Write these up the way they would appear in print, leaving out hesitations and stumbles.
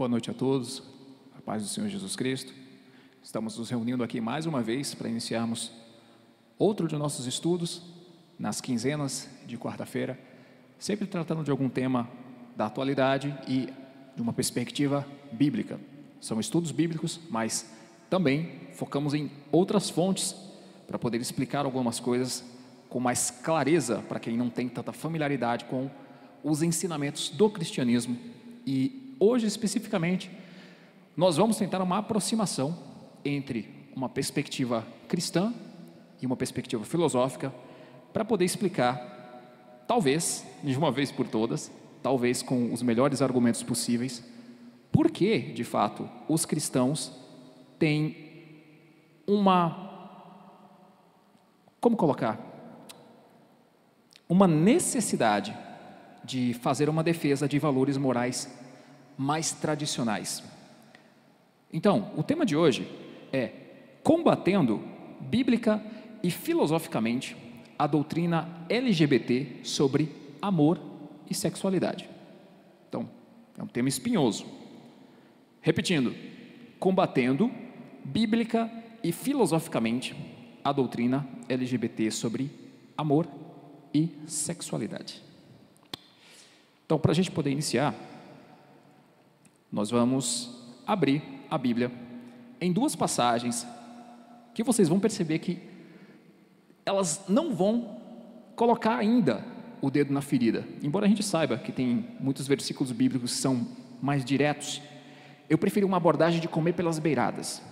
Boa noite a todos, a paz do Senhor Jesus Cristo. Estamos nos reunindo aqui mais uma vez para iniciarmos outro de nossos estudos nas quinzenas de quarta-feira, sempre tratando de algum tema da atualidade e de uma perspectiva bíblica. São estudos bíblicos, mas também focamos em outras fontes para poder explicar algumas coisas com mais clareza para quem não tem tanta familiaridade com os ensinamentos do cristianismo. E hoje especificamente nós vamos tentar uma aproximação entre uma perspectiva cristã e uma perspectiva filosófica para poder explicar, talvez de uma vez por todas, talvez com os melhores argumentos possíveis, por que de fato os cristãos têm uma necessidade de fazer uma defesa de valores morais mais tradicionais. Então, o tema de hoje é combatendo bíblica e filosoficamente a doutrina LGBT sobre amor e sexualidade. Então, é um tema espinhoso. Repetindo, combatendo bíblica e filosoficamente a doutrina LGBT sobre amor e sexualidade. Então, para a gente poder iniciar, nós vamos abrir a Bíblia em duas passagens que vocês vão perceber que elas não vão colocar ainda o dedo na ferida. Embora a gente saiba que tem muitos versículos bíblicos que são mais diretos, eu preferi uma abordagem de comer pelas beiradas.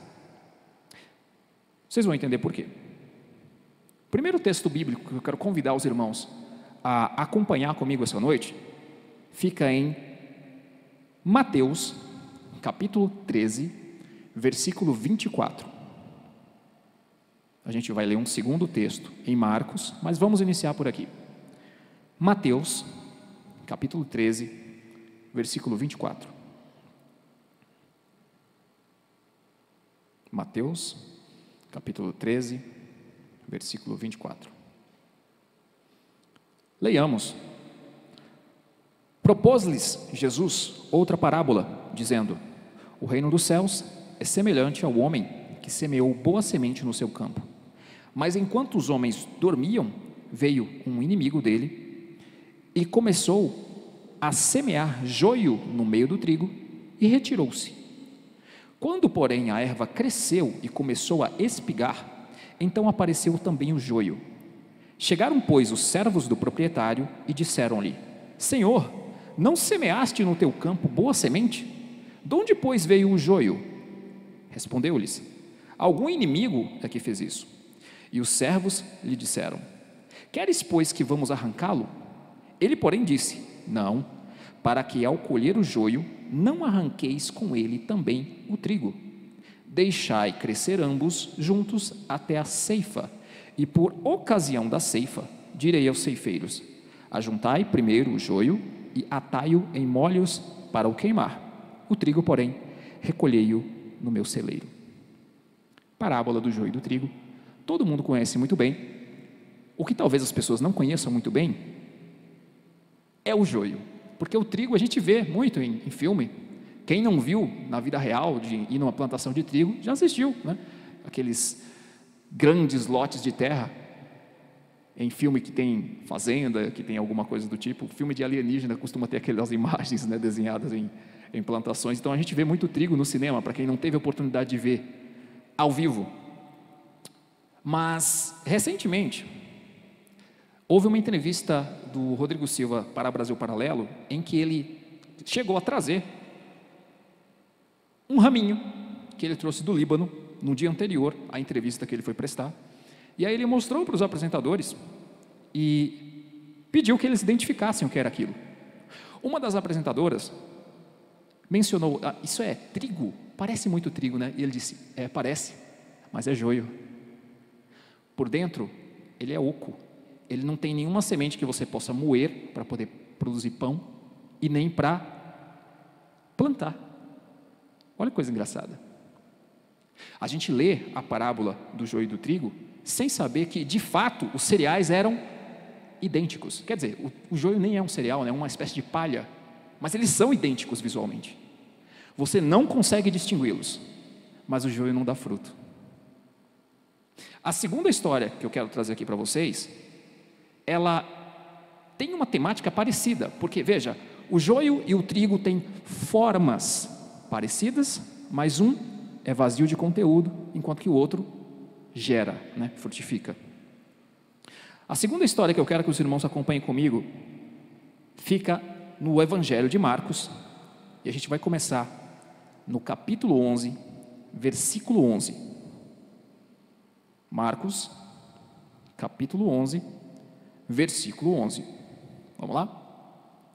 Vocês vão entender por quê. O primeiro texto bíblico que eu quero convidar os irmãos a acompanhar comigo essa noite fica em Mateus, capítulo 13, versículo 24. A gente vai ler um segundo texto em Marcos, mas vamos iniciar por aqui. Mateus, capítulo 13, versículo 24. Mateus, capítulo 13, versículo 24. Leiamos. Propôs-lhes Jesus outra parábola, dizendo: o reino dos céus é semelhante ao homem que semeou boa semente no seu campo. Mas enquanto os homens dormiam, veio um inimigo dele e começou a semear joio no meio do trigo e retirou-se. Quando, porém, a erva cresceu e começou a espigar, então apareceu também o joio. Chegaram, pois, os servos do proprietário e disseram-lhe: Senhor, não semeaste no teu campo boa semente? De onde, pois, veio o joio? Respondeu-lhes: algum inimigo é que fez isso. E os servos lhe disseram: queres, pois, que vamos arrancá-lo? Ele, porém, disse: não, para que ao colher o joio, não arranqueis com ele também o trigo. Deixai crescer ambos juntos até a ceifa, e por ocasião da ceifa, direi aos ceifeiros: ajuntai primeiro o joio e atai-o em molhos para o queimar. O trigo, porém, recolhei-o no meu celeiro. Parábola do joio e do trigo. Todo mundo conhece muito bem. O que talvez as pessoas não conheçam muito bem é o joio, porque o trigo a gente vê muito em filme. Quem não viu na vida real de ir numa plantação de trigo, já assistiu, né? Aqueles grandes lotes de terra, em filme que tem fazenda, que tem alguma coisa do tipo. Filme de alienígena costuma ter aquelas imagens, né, desenhadas em plantações. Então a gente vê muito trigo no cinema, para quem não teve a oportunidade de ver ao vivo. Mas recentemente houve uma entrevista do Rodrigo Silva para Brasil Paralelo, em que ele chegou a trazer um raminho que ele trouxe do Líbano no dia anterior à entrevista que ele foi prestar. E aí ele mostrou para os apresentadores e pediu que eles identificassem o que era aquilo. Uma das apresentadoras mencionou: isso é trigo? Parece muito trigo, né? E ele disse: parece, mas é joio. Por dentro, ele é oco. Ele não tem nenhuma semente que você possa moer para poder produzir pão e nem para plantar. Olha que coisa engraçada. A gente lê a parábola do joio e do trigo sem saber que, de fato, os cereais eram idênticos. Quer dizer, o joio nem é um cereal, né? É uma espécie de palha, mas eles são idênticos visualmente. Você não consegue distingui-los, mas o joio não dá fruto. A segunda história que eu quero trazer aqui para vocês, ela tem uma temática parecida, porque veja, o joio e o trigo têm formas parecidas, mas um é vazio de conteúdo, enquanto que o outro gera, frutifica. A segunda história que eu quero que os irmãos acompanhem comigo fica no Evangelho de Marcos, e a gente vai começar no capítulo 11, versículo 11. Marcos, capítulo 11, versículo 11. Vamos lá?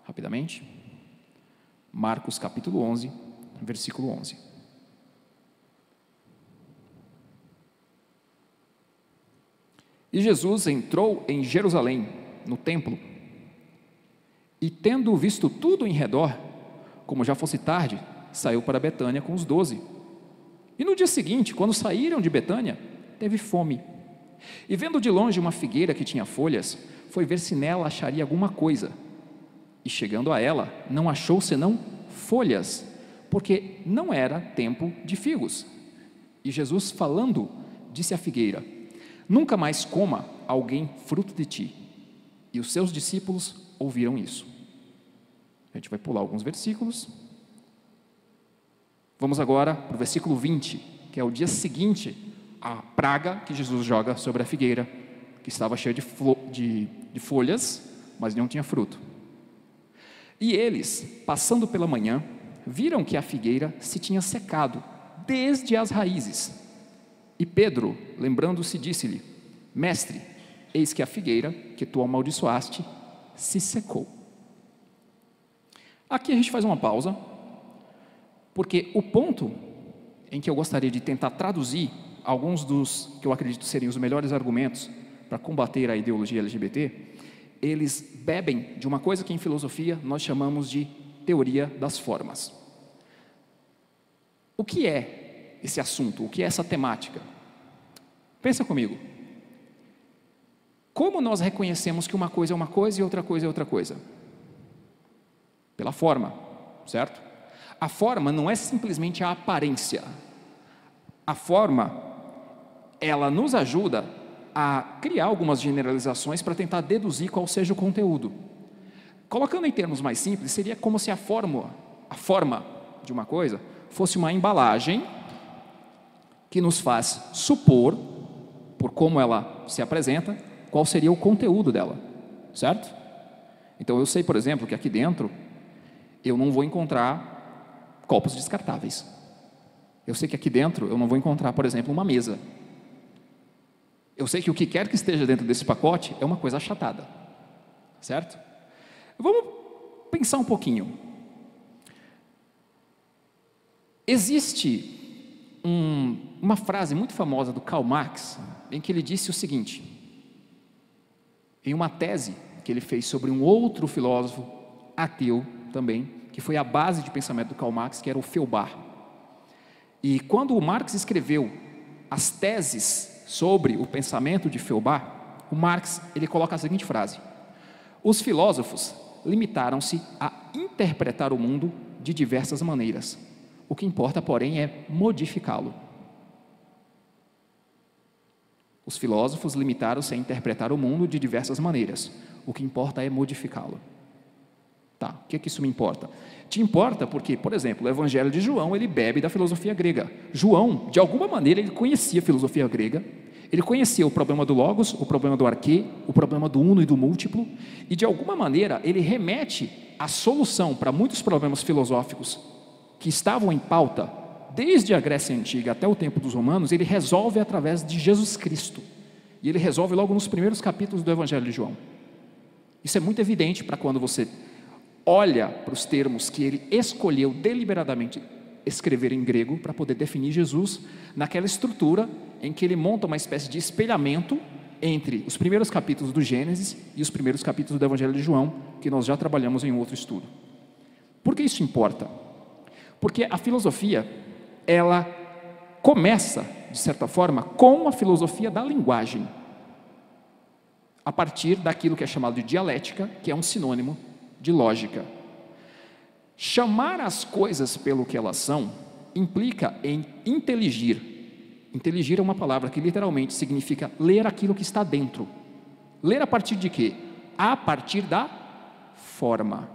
Rapidamente. Marcos, capítulo 11, versículo 11. E Jesus entrou em Jerusalém, no templo, e tendo visto tudo em redor, como já fosse tarde, saiu para Betânia com os 12. E no dia seguinte, quando saíram de Betânia, teve fome. E vendo de longe uma figueira que tinha folhas, foi ver se nela acharia alguma coisa. E chegando a ela, não achou senão folhas, porque não era tempo de figos. E Jesus, falando, disse à figueira: nunca mais coma alguém fruto de ti. E os seus discípulos ouviram isso. A gente vai pular alguns versículos. Vamos agora para o versículo 20, que é o dia seguinte à praga que Jesus joga sobre a figueira, que estava cheia de folhas, mas não tinha fruto. E eles, passando pela manhã, viram que a figueira se tinha secado, desde as raízes. E Pedro, lembrando-se, disse-lhe: mestre, eis que a figueira que tu amaldiçoaste se secou. Aqui a gente faz uma pausa, porque o ponto em que eu gostaria de tentar traduzir alguns dos que eu acredito serem os melhores argumentos para combater a ideologia LGBT, eles bebem de uma coisa que em filosofia nós chamamos de teoria das formas. O que é esse assunto? O que é essa temática? Pensa comigo. Como nós reconhecemos que uma coisa é uma coisa e outra coisa é outra coisa? Pela forma, certo? A forma não é simplesmente a aparência. A forma, ela nos ajuda a criar algumas generalizações para tentar deduzir qual seja o conteúdo. Colocando em termos mais simples, seria como se a forma de uma coisa fosse uma embalagem que nos faz supor, por como ela se apresenta, qual seria o conteúdo dela, certo? Então eu sei, por exemplo, que aqui dentro eu não vou encontrar copos descartáveis. Eu sei que aqui dentro eu não vou encontrar, por exemplo, uma mesa. Eu sei que o que quer que esteja dentro desse pacote é uma coisa achatada, certo? Vamos pensar um pouquinho. Existe uma frase muito famosa do Karl Marx, em que ele disse o seguinte, em uma tese que ele fez sobre um outro filósofo ateu também, que foi a base de pensamento do Karl Marx, que era o Feuerbach. E quando o Marx escreveu as teses sobre o pensamento de Feuerbach, o Marx ele coloca a seguinte frase: os filósofos limitaram-se a interpretar o mundo de diversas maneiras. O que importa, porém, é modificá-lo. Os filósofos limitaram-se a interpretar o mundo de diversas maneiras. O que importa é modificá-lo. Tá, o que é que isso me importa? Te importa porque, por exemplo, o Evangelho de João, ele bebe da filosofia grega. João, de alguma maneira, ele conhecia a filosofia grega, ele conhecia o problema do logos, o problema do arquê, o problema do uno e do múltiplo, e de alguma maneira ele remete a solução para muitos problemas filosóficos que estavam em pauta, desde a Grécia Antiga até o tempo dos romanos, ele resolve através de Jesus Cristo. E ele resolve logo nos primeiros capítulos do Evangelho de João. Isso é muito evidente para quando você olha para os termos que ele escolheu deliberadamente escrever em grego para poder definir Jesus naquela estrutura em que ele monta uma espécie de espelhamento entre os primeiros capítulos do Gênesis e os primeiros capítulos do Evangelho de João, que nós já trabalhamos em outro estudo. Por que isso importa? Porque a filosofia, ela começa, de certa forma, com a filosofia da linguagem, a partir daquilo que é chamado de dialética, que é um sinônimo de lógica. Chamar as coisas pelo que elas são implica em inteligir. Inteligir é uma palavra que literalmente significa ler aquilo que está dentro. Ler a partir de quê? A partir da forma.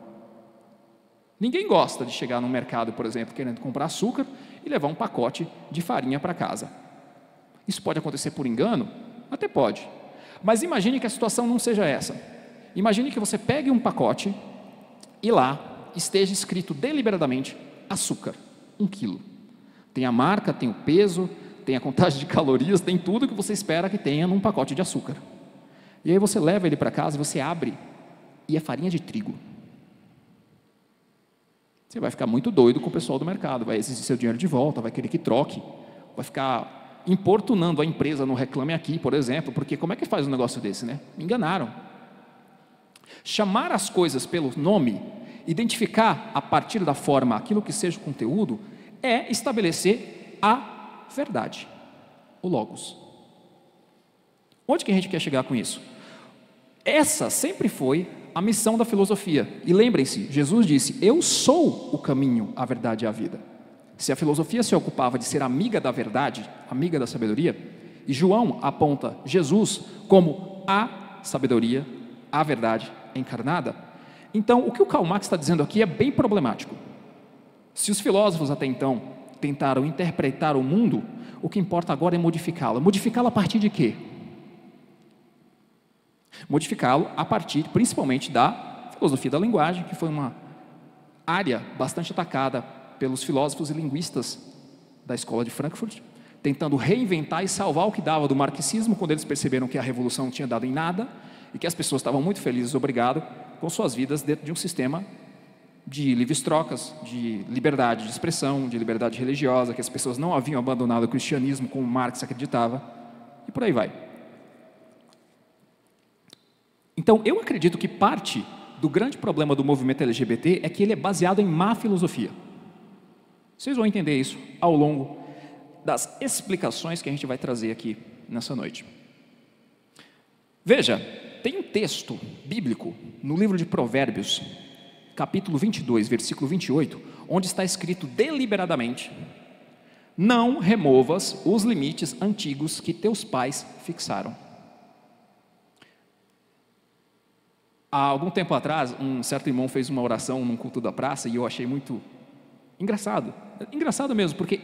Ninguém gosta de chegar no mercado, por exemplo, querendo comprar açúcar e levar um pacote de farinha para casa. Isso pode acontecer por engano? Até pode. Mas imagine que a situação não seja essa. Imagine que você pegue um pacote e lá esteja escrito deliberadamente açúcar, 1 quilo. Tem a marca, tem o peso, tem a contagem de calorias, tem tudo que você espera que tenha num pacote de açúcar. E aí você leva ele para casa e você abre e é farinha de trigo. Você vai ficar muito doido com o pessoal do mercado, vai exigir seu dinheiro de volta, vai querer que troque, vai ficar importunando a empresa no Reclame Aqui, por exemplo, porque como é que faz um negócio desse, né? Me enganaram. Chamar as coisas pelo nome, identificar a partir da forma aquilo que seja o conteúdo, é estabelecer a verdade, o logos. Onde que a gente quer chegar com isso? Essa sempre foi a missão da filosofia. E lembrem-se, Jesus disse: eu sou o caminho, a verdade e a vida. Se a filosofia se ocupava de ser amiga da verdade, amiga da sabedoria, e João aponta Jesus como a sabedoria, a verdade encarnada, então o que o Karl Marx está dizendo aqui é bem problemático. Se os filósofos até então tentaram interpretar o mundo, o que importa agora é modificá-lo. Modificá-lo a partir de quê? Modificá-lo a partir, principalmente, da filosofia da linguagem, que foi uma área bastante atacada pelos filósofos e linguistas da escola de Frankfurt, tentando reinventar e salvar o que dava do marxismo, quando eles perceberam que a revolução não tinha dado em nada, e que as pessoas estavam muito felizes, obrigado, com suas vidas dentro de um sistema de livres trocas, de liberdade de expressão, de liberdade religiosa, que as pessoas não haviam abandonado o cristianismo como Marx acreditava, e por aí vai. Então, eu acredito que parte do grande problema do movimento LGBT é que ele é baseado em má filosofia. Vocês vão entender isso ao longo das explicações que a gente vai trazer aqui nessa noite. Veja, tem um texto bíblico no livro de Provérbios, capítulo 22, versículo 28, onde está escrito deliberadamente: não removas os limites antigos que teus pais fixaram. Há algum tempo atrás, um certo irmão fez uma oração num culto da praça e eu achei muito engraçado. Engraçado mesmo, porque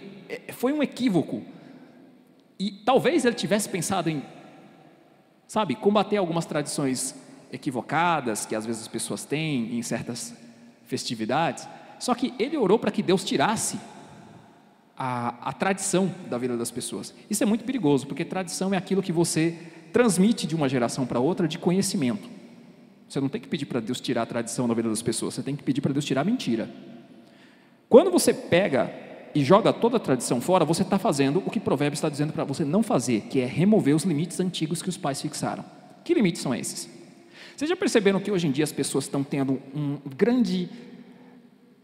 foi um equívoco. E talvez ele tivesse pensado em, sabe, combater algumas tradições equivocadas que às vezes as pessoas têm em certas festividades. Só que ele orou para que Deus tirasse a tradição da vida das pessoas. Isso é muito perigoso, porque tradição é aquilo que você transmite de uma geração para outra de conhecimento. Você não tem que pedir para Deus tirar a tradição da vida das pessoas, você tem que pedir para Deus tirar a mentira. Quando você pega e joga toda a tradição fora, você está fazendo o que Provérbios está dizendo para você não fazer, que é remover os limites antigos que os pais fixaram. Que limites são esses? Vocês já perceberam que hoje em dia as pessoas estão tendo um grande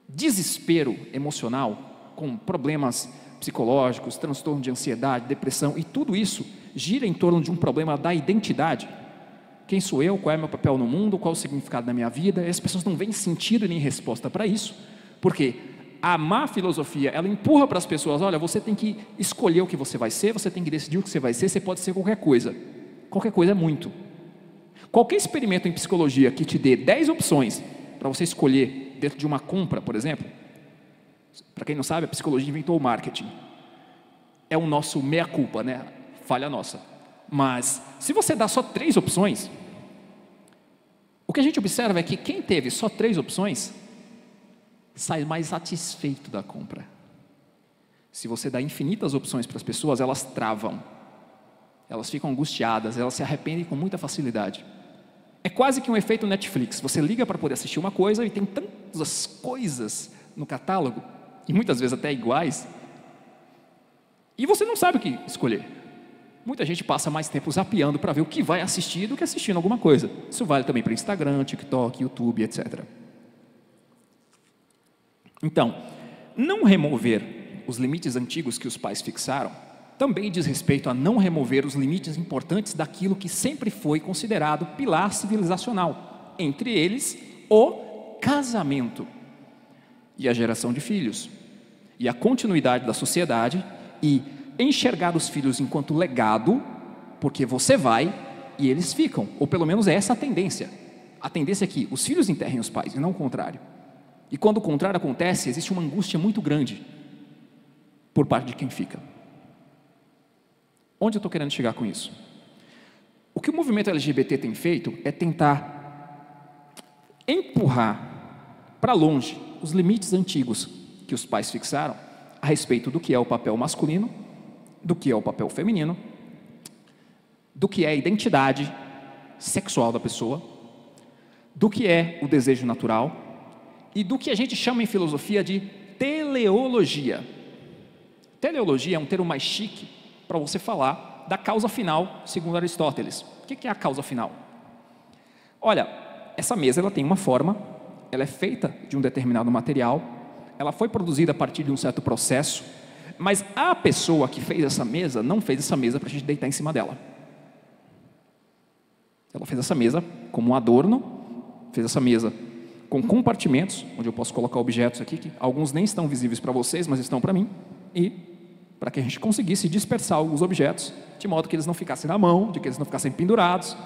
desespero emocional, com problemas psicológicos, transtorno de ansiedade, depressão, e tudo isso gira em torno de um problema da identidade? Quem sou eu? Qual é o meu papel no mundo? Qual é o significado da minha vida? E as pessoas não veem sentido nem resposta para isso, porque a má filosofia, ela empurra para as pessoas: olha, você tem que escolher o que você vai ser, você tem que decidir o que você vai ser, você pode ser qualquer coisa. Qualquer coisa é muito. Qualquer experimento em psicologia que te dê 10 opções para você escolher dentro de uma compra, por exemplo, para quem não sabe, a psicologia inventou o marketing. É o nosso meia-culpa, né? Falha nossa. Mas, se você dá só 3 opções, o que a gente observa é que quem teve só 3 opções, sai mais satisfeito da compra. Se você dá infinitas opções para as pessoas, elas travam, elas ficam angustiadas, elas se arrependem com muita facilidade. É quase que um efeito Netflix. Você liga para poder assistir uma coisa e tem tantas coisas no catálogo, e muitas vezes até iguais, e você não sabe o que escolher. Muita gente passa mais tempo zapeando para ver o que vai assistir do que assistindo alguma coisa. Isso vale também para Instagram, TikTok, YouTube, etc. Então, não remover os limites antigos que os pais fixaram também diz respeito a não remover os limites importantes daquilo que sempre foi considerado pilar civilizacional, entre eles o casamento. e a geração de filhos, e a continuidade da sociedade, e enxergar os filhos enquanto legado, porque você vai e eles ficam, ou pelo menos é essa a tendência. A tendência é que os filhos enterrem os pais, e não o contrário. E quando o contrário acontece, existe uma angústia muito grande por parte de quem fica. Onde eu estou querendo chegar com isso? O que o movimento LGBT tem feito é tentar empurrar para longe os limites antigos que os pais fixaram a respeito do que é o papel masculino, do que é o papel feminino, do que é a identidade sexual da pessoa, do que é o desejo natural e do que a gente chama em filosofia de teleologia. Teleologia é um termo mais chique para você falar da causa final, segundo Aristóteles. O que é a causa final? Olha, essa mesa ela tem uma forma, ela é feita de um determinado material, ela foi produzida a partir de um certo processo, mas a pessoa que fez essa mesa não fez essa mesa para a gente deitar em cima dela. Ela fez essa mesa como um adorno, fez essa mesa com compartimentos, onde eu posso colocar objetos aqui, que alguns nem estão visíveis para vocês, mas estão para mim, e para que a gente conseguisse dispersar alguns objetos, de modo que eles não ficassem na mão, de que eles não ficassem pendurados.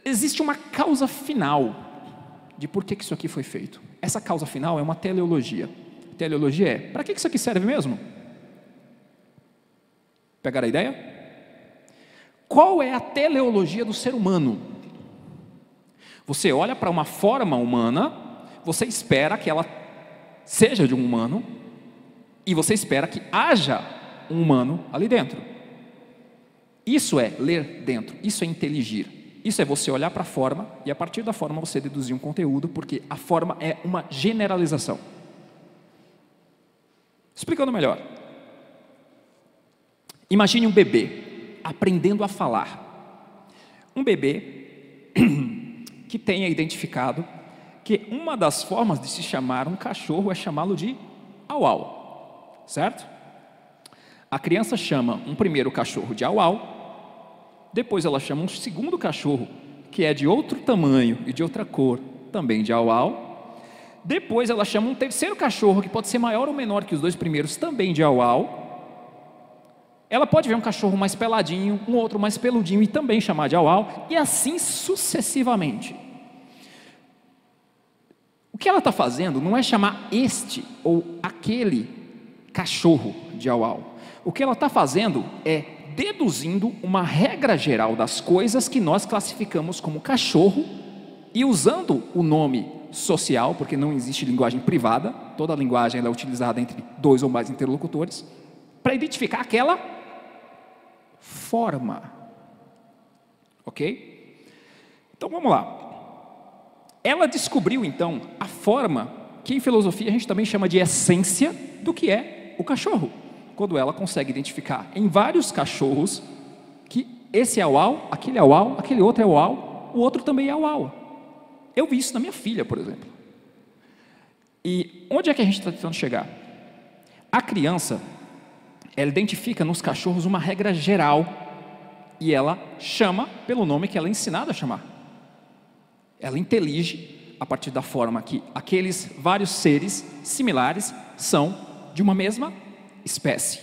Existe uma causa final de por que isso aqui foi feito. Essa causa final é uma teleologia. Teleologia é, para que isso aqui serve mesmo? Pegaram a ideia? Qual é a teleologia do ser humano? Você olha para uma forma humana, você espera que ela seja de um humano, e você espera que haja um humano ali dentro. Isso é ler dentro, isso é inteligir. Isso é você olhar para a forma e a partir da forma você deduzir um conteúdo, porque a forma é uma generalização. Explicando melhor. Imagine um bebê aprendendo a falar. Um bebê que tenha identificado que uma das formas de se chamar um cachorro é chamá-lo de au-au, certo? A criança chama um primeiro cachorro de au-au, depois ela chama um segundo cachorro, que é de outro tamanho e de outra cor, também de au-au. Depois ela chama um terceiro cachorro, que pode ser maior ou menor que os dois primeiros, também de au-au. Ela pode ver um cachorro mais peladinho, um outro mais peludinho e também chamar de au-au, e assim sucessivamente. O que ela está fazendo não é chamar este ou aquele cachorro de au-au. O que ela está fazendo é deduzindo uma regra geral das coisas que nós classificamos como cachorro e usando o nome social, porque não existe linguagem privada, toda a linguagem ela é utilizada entre dois ou mais interlocutores, para identificar aquela forma. Ok? Então vamos lá. Ela descobriu então a forma que em filosofia a gente também chama de essência do que é o cachorro. Quando ela consegue identificar em vários cachorros que esse é au-au, aquele outro é au-au, o outro também é au-au. Eu vi isso na minha filha, por exemplo. E onde é que a gente está tentando chegar? A criança, ela identifica nos cachorros uma regra geral e ela chama pelo nome que ela é ensinada a chamar. Ela intelige a partir da forma que aqueles vários seres similares são de uma mesma espécie.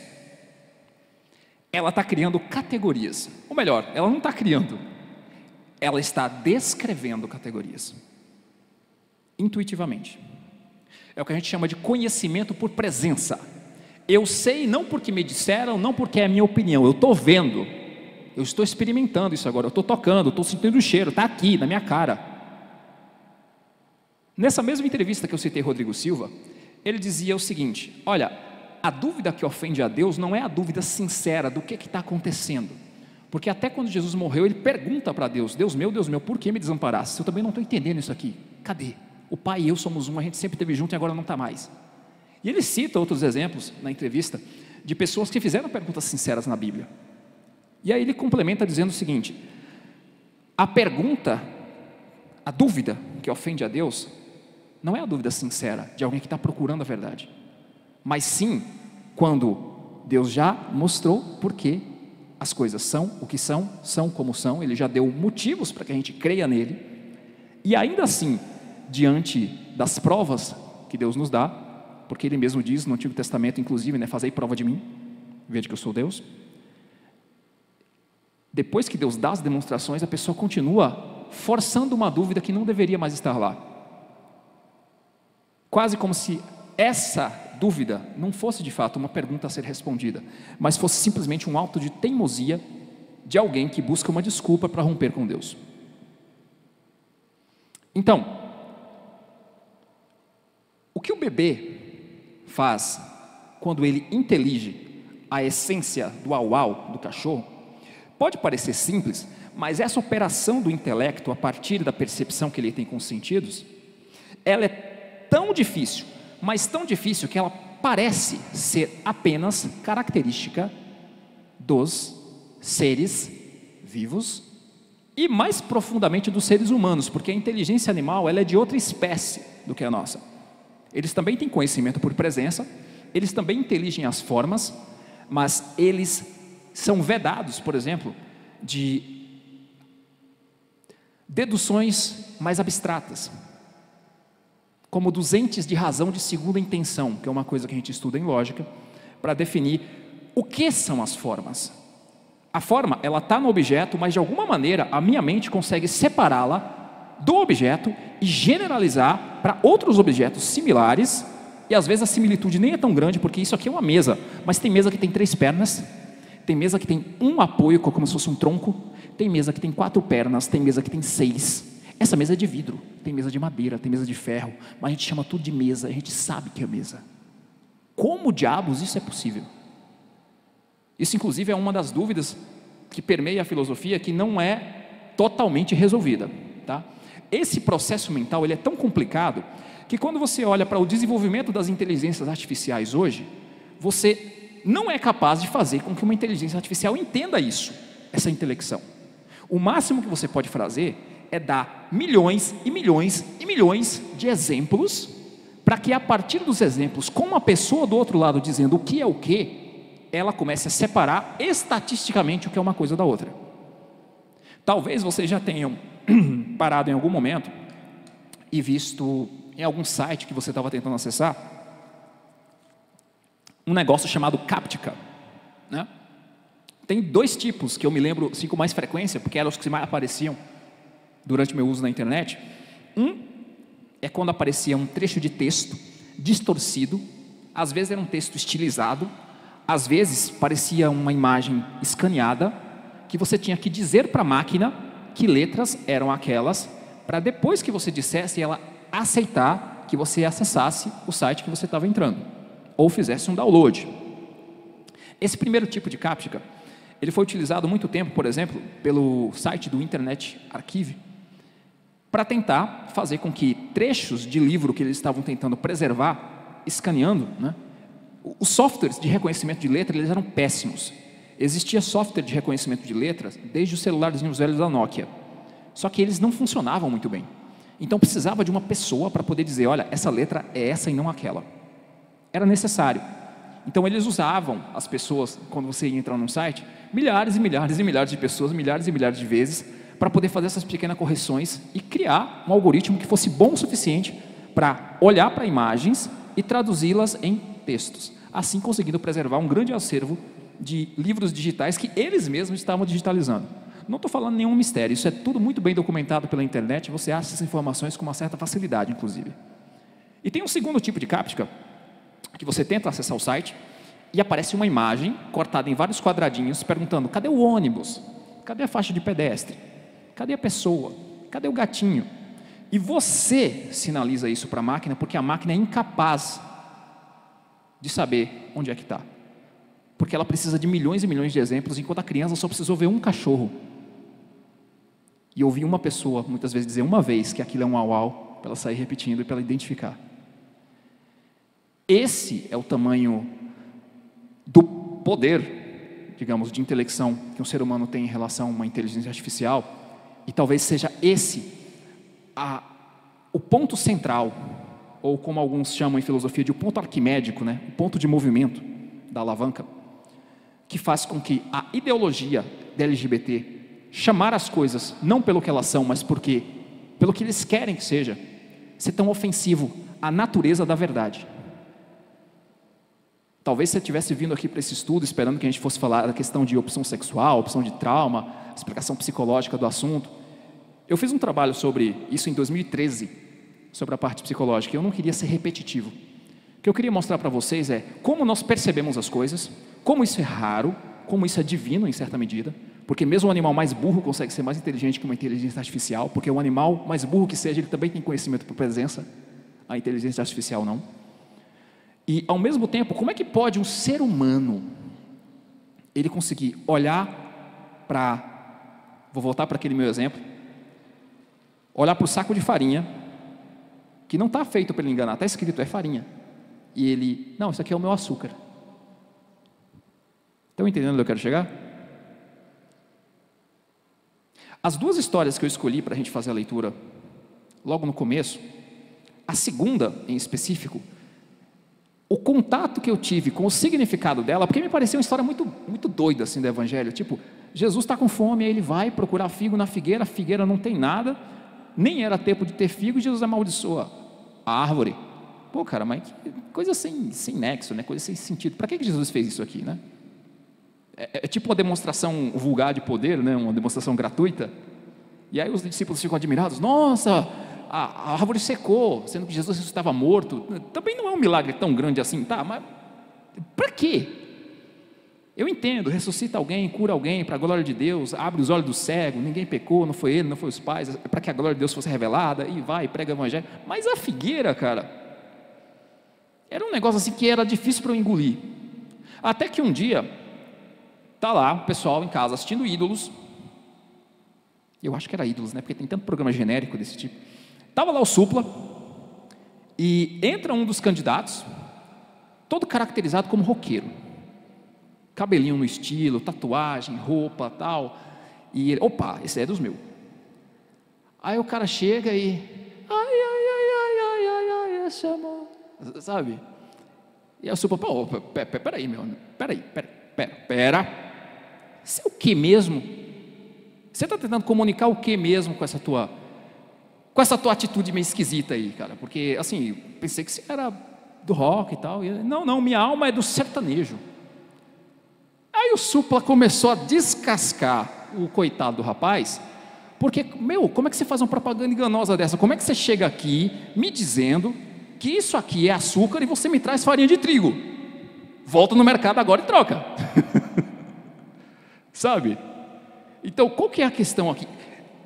Ela está criando categorias, ou melhor, ela não está criando, ela está descrevendo categorias, intuitivamente. É o que a gente chama de conhecimento por presença. Eu sei não porque me disseram, não porque é a minha opinião, eu estou vendo, eu estou experimentando isso agora, eu estou tocando, estou sentindo o cheiro, está aqui na minha cara. Nessa mesma entrevista que eu citei Rodrigo Silva, ele dizia o seguinte: olha, a dúvida que ofende a Deus não é a dúvida sincera do que está acontecendo, porque até quando Jesus morreu, ele pergunta para Deus: Deus meu, por que me desamparaste? Eu também não estou entendendo isso aqui, cadê? O pai e eu somos um, a gente sempre esteve junto e agora não está mais. E ele cita outros exemplos na entrevista de pessoas que fizeram perguntas sinceras na Bíblia, e aí ele complementa dizendo o seguinte: a pergunta, a dúvida que ofende a Deus não é a dúvida sincera de alguém que está procurando a verdade, mas sim quando Deus já mostrou por que as coisas são o que são como são, Ele já deu motivos para que a gente creia nele, e ainda assim diante das provas que Deus nos dá, porque Ele mesmo diz no Antigo Testamento, inclusive, fazei prova de mim, veja que eu sou Deus. Depois que Deus dá as demonstrações, a pessoa continua forçando uma dúvida que não deveria mais estar lá. Quase como se essa dúvida não fosse de fato uma pergunta a ser respondida, mas fosse simplesmente um ato de teimosia de alguém que busca uma desculpa para romper com Deus. Então, o que o bebê faz quando ele intelige a essência do au-au do cachorro, pode parecer simples, mas essa operação do intelecto a partir da percepção que ele tem com os sentidos, ela é tão difícil, mas tão difícil que ela parece ser apenas característica dos seres vivos e mais profundamente dos seres humanos, porque a inteligência animal ela é de outra espécie do que a nossa. Eles também têm conhecimento por presença, eles também inteligem as formas, mas eles são vedados, por exemplo, de deduções mais abstratas, como dos entes de razão de segunda intenção, que é uma coisa que a gente estuda em lógica, para definir o que são as formas. A forma, ela está no objeto, mas de alguma maneira a minha mente consegue separá-la do objeto e generalizar para outros objetos similares, e às vezes a similitude nem é tão grande, porque isso aqui é uma mesa, mas tem mesa que tem 3 pernas, tem mesa que tem um apoio, como se fosse um tronco, tem mesa que tem 4 pernas, tem mesa que tem 6. Essa mesa é de vidro, tem mesa de madeira, tem mesa de ferro, mas a gente chama tudo de mesa, a gente sabe que é mesa. Como diabos isso é possível? Isso inclusive é uma das dúvidas que permeia a filosofia, que não é totalmente resolvida, tá? Esse processo mental ele é tão complicado, que quando você olha para o desenvolvimento das inteligências artificiais hoje, você não é capaz de fazer com que uma inteligência artificial entenda isso, essa intelecção. O máximo que você pode fazer é dar milhões e milhões e milhões de exemplos, para que a partir dos exemplos, com uma pessoa do outro lado dizendo o que é o que, ela comece a separar estatisticamente o que é uma coisa da outra. Talvez vocês já tenham parado em algum momento e visto em algum site que você estava tentando acessar um negócio chamado Captcha, né? Tem 2 tipos que eu me lembro assim, com mais frequência, porque eram os que mais apareciam durante meu uso na internet. Um é quando aparecia um trecho de texto distorcido, às vezes era um texto estilizado, às vezes parecia uma imagem escaneada, que você tinha que dizer para a máquina que letras eram aquelas, para depois que você dissesse, ela aceitar que você acessasse o site que você estava entrando, ou fizesse um download. Esse primeiro tipo de Captcha, ele foi utilizado há muito tempo, por exemplo, pelo site do Internet Archive, para tentar fazer com que trechos de livro que eles estavam tentando preservar, escaneando, né? Os softwares de reconhecimento de letra, eles eram péssimos. Existia software de reconhecimento de letras desde os celularzinhos velhos da Nokia, só que eles não funcionavam muito bem. Então precisava de uma pessoa para poder dizer, olha, essa letra é essa e não aquela. Era necessário. Então eles usavam as pessoas, quando você ia entrar num site, milhares e milhares e milhares de pessoas, milhares e milhares de vezes, para poder fazer essas pequenas correções e criar um algoritmo que fosse bom o suficiente para olhar para imagens e traduzi-las em textos, assim conseguindo preservar um grande acervo de livros digitais que eles mesmos estavam digitalizando. Não estou falando nenhum mistério, isso é tudo muito bem documentado pela internet, você acha essas informações com uma certa facilidade, inclusive. E tem um segundo tipo de Captcha, que você tenta acessar o site e aparece uma imagem cortada em vários quadradinhos perguntando, cadê o ônibus? Cadê a faixa de pedestre? Cadê a pessoa? Cadê o gatinho? E você sinaliza isso para a máquina porque a máquina é incapaz de saber onde é que está. Porque ela precisa de milhões e milhões de exemplos, enquanto a criança só precisou ver um cachorro. E ouvir uma pessoa, muitas vezes, dizer uma vez que aquilo é um au-au, para ela sair repetindo e para ela identificar. Esse é o tamanho do poder, digamos, de intelecção que um ser humano tem em relação a uma inteligência artificial, e talvez seja esse o ponto central, ou como alguns chamam em filosofia de o ponto arquimédico, né? O ponto de movimento da alavanca, que faz com que a ideologia da LGBT chamar as coisas não pelo que elas são, mas pelo que eles querem que seja, ser tão ofensivo à natureza da verdade. Talvez você estivesse vindo aqui para esse estudo esperando que a gente fosse falar da questão de opção sexual, opção de trauma, explicação psicológica do assunto. Eu fiz um trabalho sobre isso em 2013, sobre a parte psicológica, e eu não queria ser repetitivo. O que eu queria mostrar para vocês é como nós percebemos as coisas, como isso é raro, como isso é divino em certa medida, porque mesmo o animal mais burro consegue ser mais inteligente que uma inteligência artificial, porque o animal mais burro que seja, ele também tem conhecimento por presença, a inteligência artificial não. E ao mesmo tempo, como é que pode um ser humano, ele conseguir olhar para, vou voltar para aquele meu exemplo, olhar para o saco de farinha, que não está feito para ele enganar, está escrito, é farinha, e ele, não, isso aqui é o meu açúcar. Estão entendendo onde eu quero chegar? As duas histórias que eu escolhi para a gente fazer a leitura, logo no começo, a segunda em específico, o contato que eu tive com o significado dela, porque me pareceu uma história muito, muito doida assim do Evangelho, tipo, Jesus está com fome, aí ele vai procurar figo na figueira, a figueira não tem nada, nem era tempo de ter figo, e Jesus amaldiçoa a árvore. Pô, cara, mas que coisa sem nexo, né? Coisa sem sentido. Para que Jesus fez isso aqui, né? É tipo uma demonstração vulgar de poder, né? Uma demonstração gratuita. E aí os discípulos ficam admirados, nossa, a árvore secou, sendo que Jesus estava morto. Também não é um milagre tão grande assim, tá? Mas para quê? Eu entendo, ressuscita alguém, cura alguém para a glória de Deus, abre os olhos do cego, ninguém pecou, não foi ele, não foi os pais, é para que a glória de Deus fosse revelada, e vai, prega o evangelho. Mas a figueira, cara, era um negócio assim que era difícil para eu engolir. Até que um dia, tá lá o pessoal em casa assistindo Ídolos, eu acho que era Ídolos, né? Porque tem tanto programa genérico desse tipo. Estava lá o Supla, e entra um dos candidatos, todo caracterizado como roqueiro, cabelinho no estilo, tatuagem, roupa, tal, e ele, opa, esse é dos meus. Aí o cara chega e, ai, chamou, sabe? E aí o Supla, pô, peraí, meu, pera, você é o que mesmo? Você está tentando comunicar o que mesmo com essa tua atitude meio esquisita aí, cara? Porque, assim, pensei que você era do rock e tal. E, não, minha alma é do sertanejo. Aí o Supla começou a descascar o coitado do rapaz, porque, como é que você faz uma propaganda enganosa dessa? Como é que você chega aqui me dizendo que isso aqui é açúcar e você me traz farinha de trigo? Volta no mercado agora e troca. Sabe? Então, qual que é a questão aqui?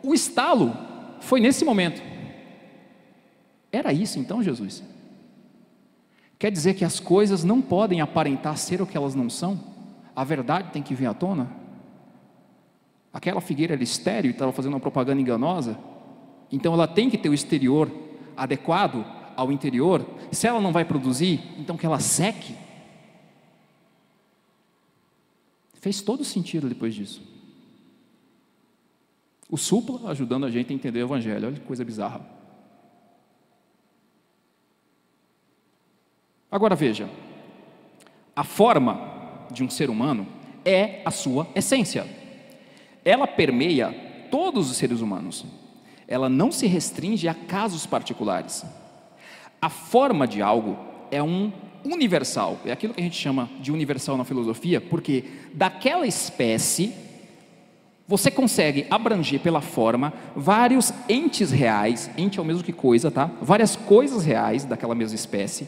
O estalo foi nesse momento. Era isso então, Jesus? Quer dizer que as coisas não podem aparentar ser o que elas não são? A verdade tem que vir à tona? Aquela figueira era estéril e estava fazendo uma propaganda enganosa? Então ela tem que ter o exterior adequado ao interior? Se ela não vai produzir, então que ela seque? Fez todo sentido depois disso. O Supla ajudando a gente a entender o Evangelho. Olha que coisa bizarra. Agora veja, a forma de um ser humano é a sua essência. Ela permeia todos os seres humanos. Ela não se restringe a casos particulares. A forma de algo é um universal. É aquilo que a gente chama de universal na filosofia, porque daquela espécie você consegue abranger pela forma vários entes reais, ente é o mesmo que coisa, tá? Várias coisas reais daquela mesma espécie,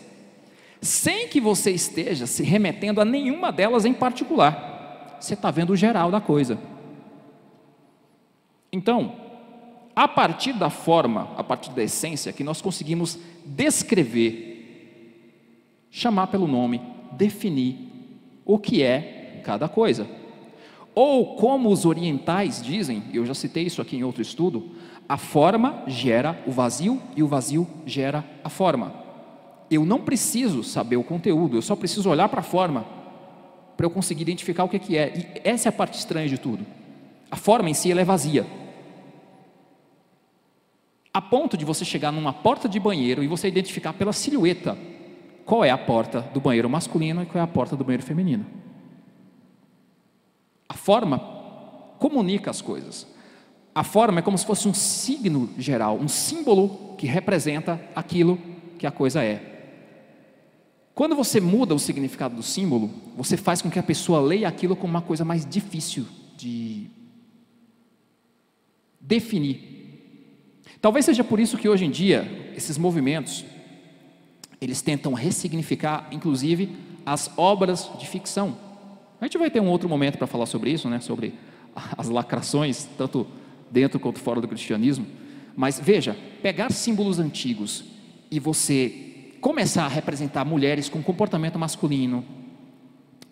sem que você esteja se remetendo a nenhuma delas em particular. Você está vendo o geral da coisa. Então, a partir da forma, a partir da essência, que nós conseguimos descrever, chamar pelo nome, definir o que é cada coisa. Ou como os orientais dizem, eu já citei isso aqui em outro estudo, a forma gera o vazio e o vazio gera a forma. Eu não preciso saber o conteúdo, eu só preciso olhar para a forma para eu conseguir identificar o que é. E essa é a parte estranha de tudo. A forma em si ela é vazia, a ponto de você chegar numa porta de banheiro e você identificar pela silhueta qual é a porta do banheiro masculino e qual é a porta do banheiro feminino. A forma comunica as coisas. A forma é como se fosse um signo geral, um símbolo que representa aquilo que a coisa é. Quando você muda o significado do símbolo, você faz com que a pessoa leia aquilo como uma coisa mais difícil de definir. Talvez seja por isso que hoje em dia, esses movimentos, eles tentam ressignificar, inclusive, as obras de ficção. A gente vai ter um outro momento para falar sobre isso, né? Sobre as lacrações, tanto dentro quanto fora do cristianismo. Mas veja, pegar símbolos antigos e você começar a representar mulheres com comportamento masculino,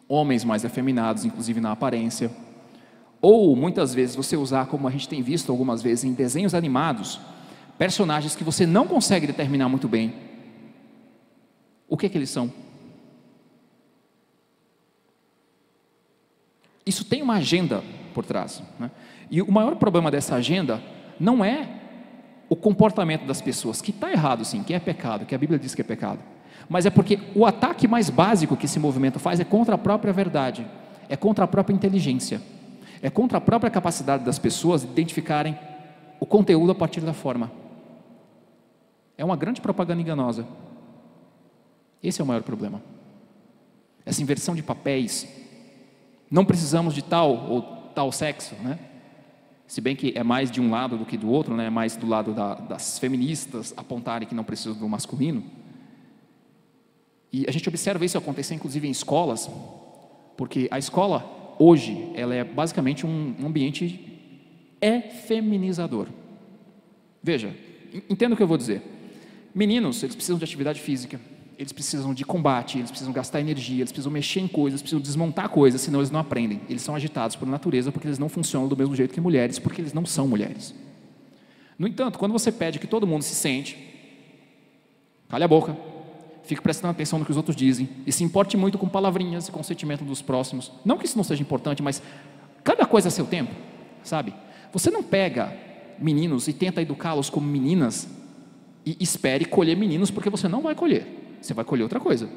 homens mais afeminados, inclusive na aparência, ou muitas vezes você usar, como a gente tem visto algumas vezes em desenhos animados, personagens que você não consegue determinar muito bem o que eles são. Isso tem uma agenda por trás, né? E o maior problema dessa agenda não é o comportamento das pessoas, que está errado sim, que é pecado, que a Bíblia diz que é pecado, mas é porque o ataque mais básico que esse movimento faz é contra a própria verdade, é contra a própria inteligência, é contra a própria capacidade das pessoas de identificarem o conteúdo a partir da forma. É uma grande propaganda enganosa. Esse é o maior problema. Essa inversão de papéis. Não precisamos de tal ou tal sexo, né? Se bem que é mais de um lado do que do outro, né? É mais do lado das feministas apontarem que não precisam do masculino. E a gente observa isso acontecer inclusive em escolas, porque a escola hoje, ela é basicamente um ambiente feminizador. Veja, entenda o que eu vou dizer. Meninos, eles precisam de atividade física, eles precisam de combate, eles precisam gastar energia, eles precisam mexer em coisas, eles precisam desmontar coisas, senão eles não aprendem. Eles são agitados por natureza porque eles não funcionam do mesmo jeito que mulheres, porque eles não são mulheres. No entanto, quando você pede que todo mundo se sente, cale a boca, fique prestando atenção no que os outros dizem e se importe muito com palavrinhas e com o sentimento dos próximos. Não que isso não seja importante, mas cada coisa a seu tempo, sabe? Você não pega meninos e tenta educá-los como meninas e espere colher meninos, porque você não vai colher. Você vai colher outra coisa.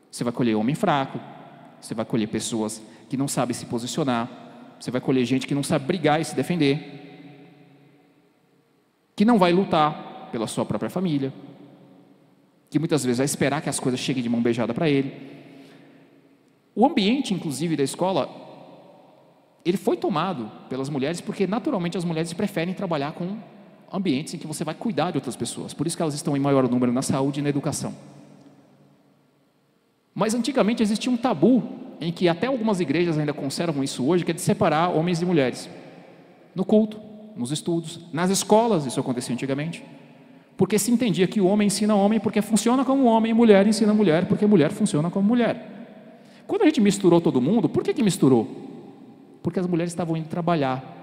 Você vai colher homem fraco, você vai colher pessoas que não sabem se posicionar, você vai colher gente que não sabe brigar e se defender, que não vai lutar pela sua própria família, que muitas vezes vai esperar que as coisas cheguem de mão beijada para ele. O ambiente, inclusive, da escola, ele foi tomado pelas mulheres porque naturalmente as mulheres preferem trabalhar com ambientes em que você vai cuidar de outras pessoas. Por isso que elas estão em maior número na saúde e na educação. Mas antigamente existia um tabu em que até algumas igrejas ainda conservam isso hoje, que é de separar homens e mulheres. No culto, nos estudos, nas escolas, isso acontecia antigamente. Porque se entendia que o homem ensina homem porque funciona como homem, e mulher ensina mulher porque mulher funciona como mulher. Quando a gente misturou todo mundo, por que misturou? Porque as mulheres estavam indo trabalhar.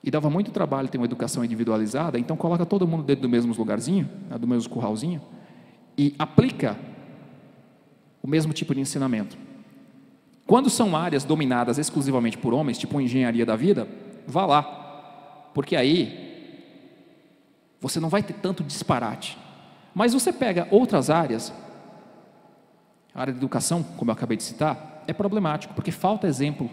E dava muito trabalho ter uma educação individualizada, então coloca todo mundo dentro do mesmo lugarzinho, do mesmo curralzinho, e aplica o mesmo tipo de ensinamento. Quando são áreas dominadas exclusivamente por homens, tipo engenharia da vida, vá lá, porque aí você não vai ter tanto disparate. Mas você pega outras áreas, a área de educação, como eu acabei de citar, é problemático, porque falta exemplo.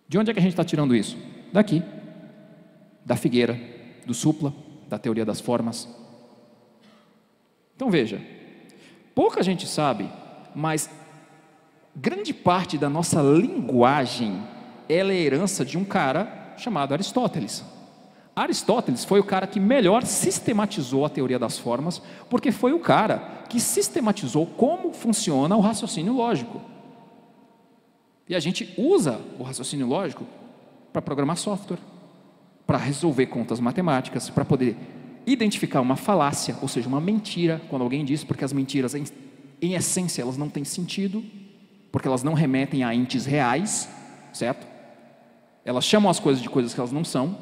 De onde é que a gente está tirando isso? Daqui, da Figueira, do Supla, da teoria das formas. Então veja, pouca gente sabe, mas grande parte da nossa linguagem, ela é herança de um cara chamado Aristóteles. Aristóteles foi o cara que melhor sistematizou a teoria das formas, porque foi o cara que sistematizou como funciona o raciocínio lógico. E a gente usa o raciocínio lógico para programar software, para resolver contas matemáticas, para poder identificar uma falácia, ou seja, uma mentira, quando alguém diz, porque as mentiras, em essência, elas não têm sentido, porque elas não remetem a entes reais, certo? Elas chamam as coisas de coisas que elas não são.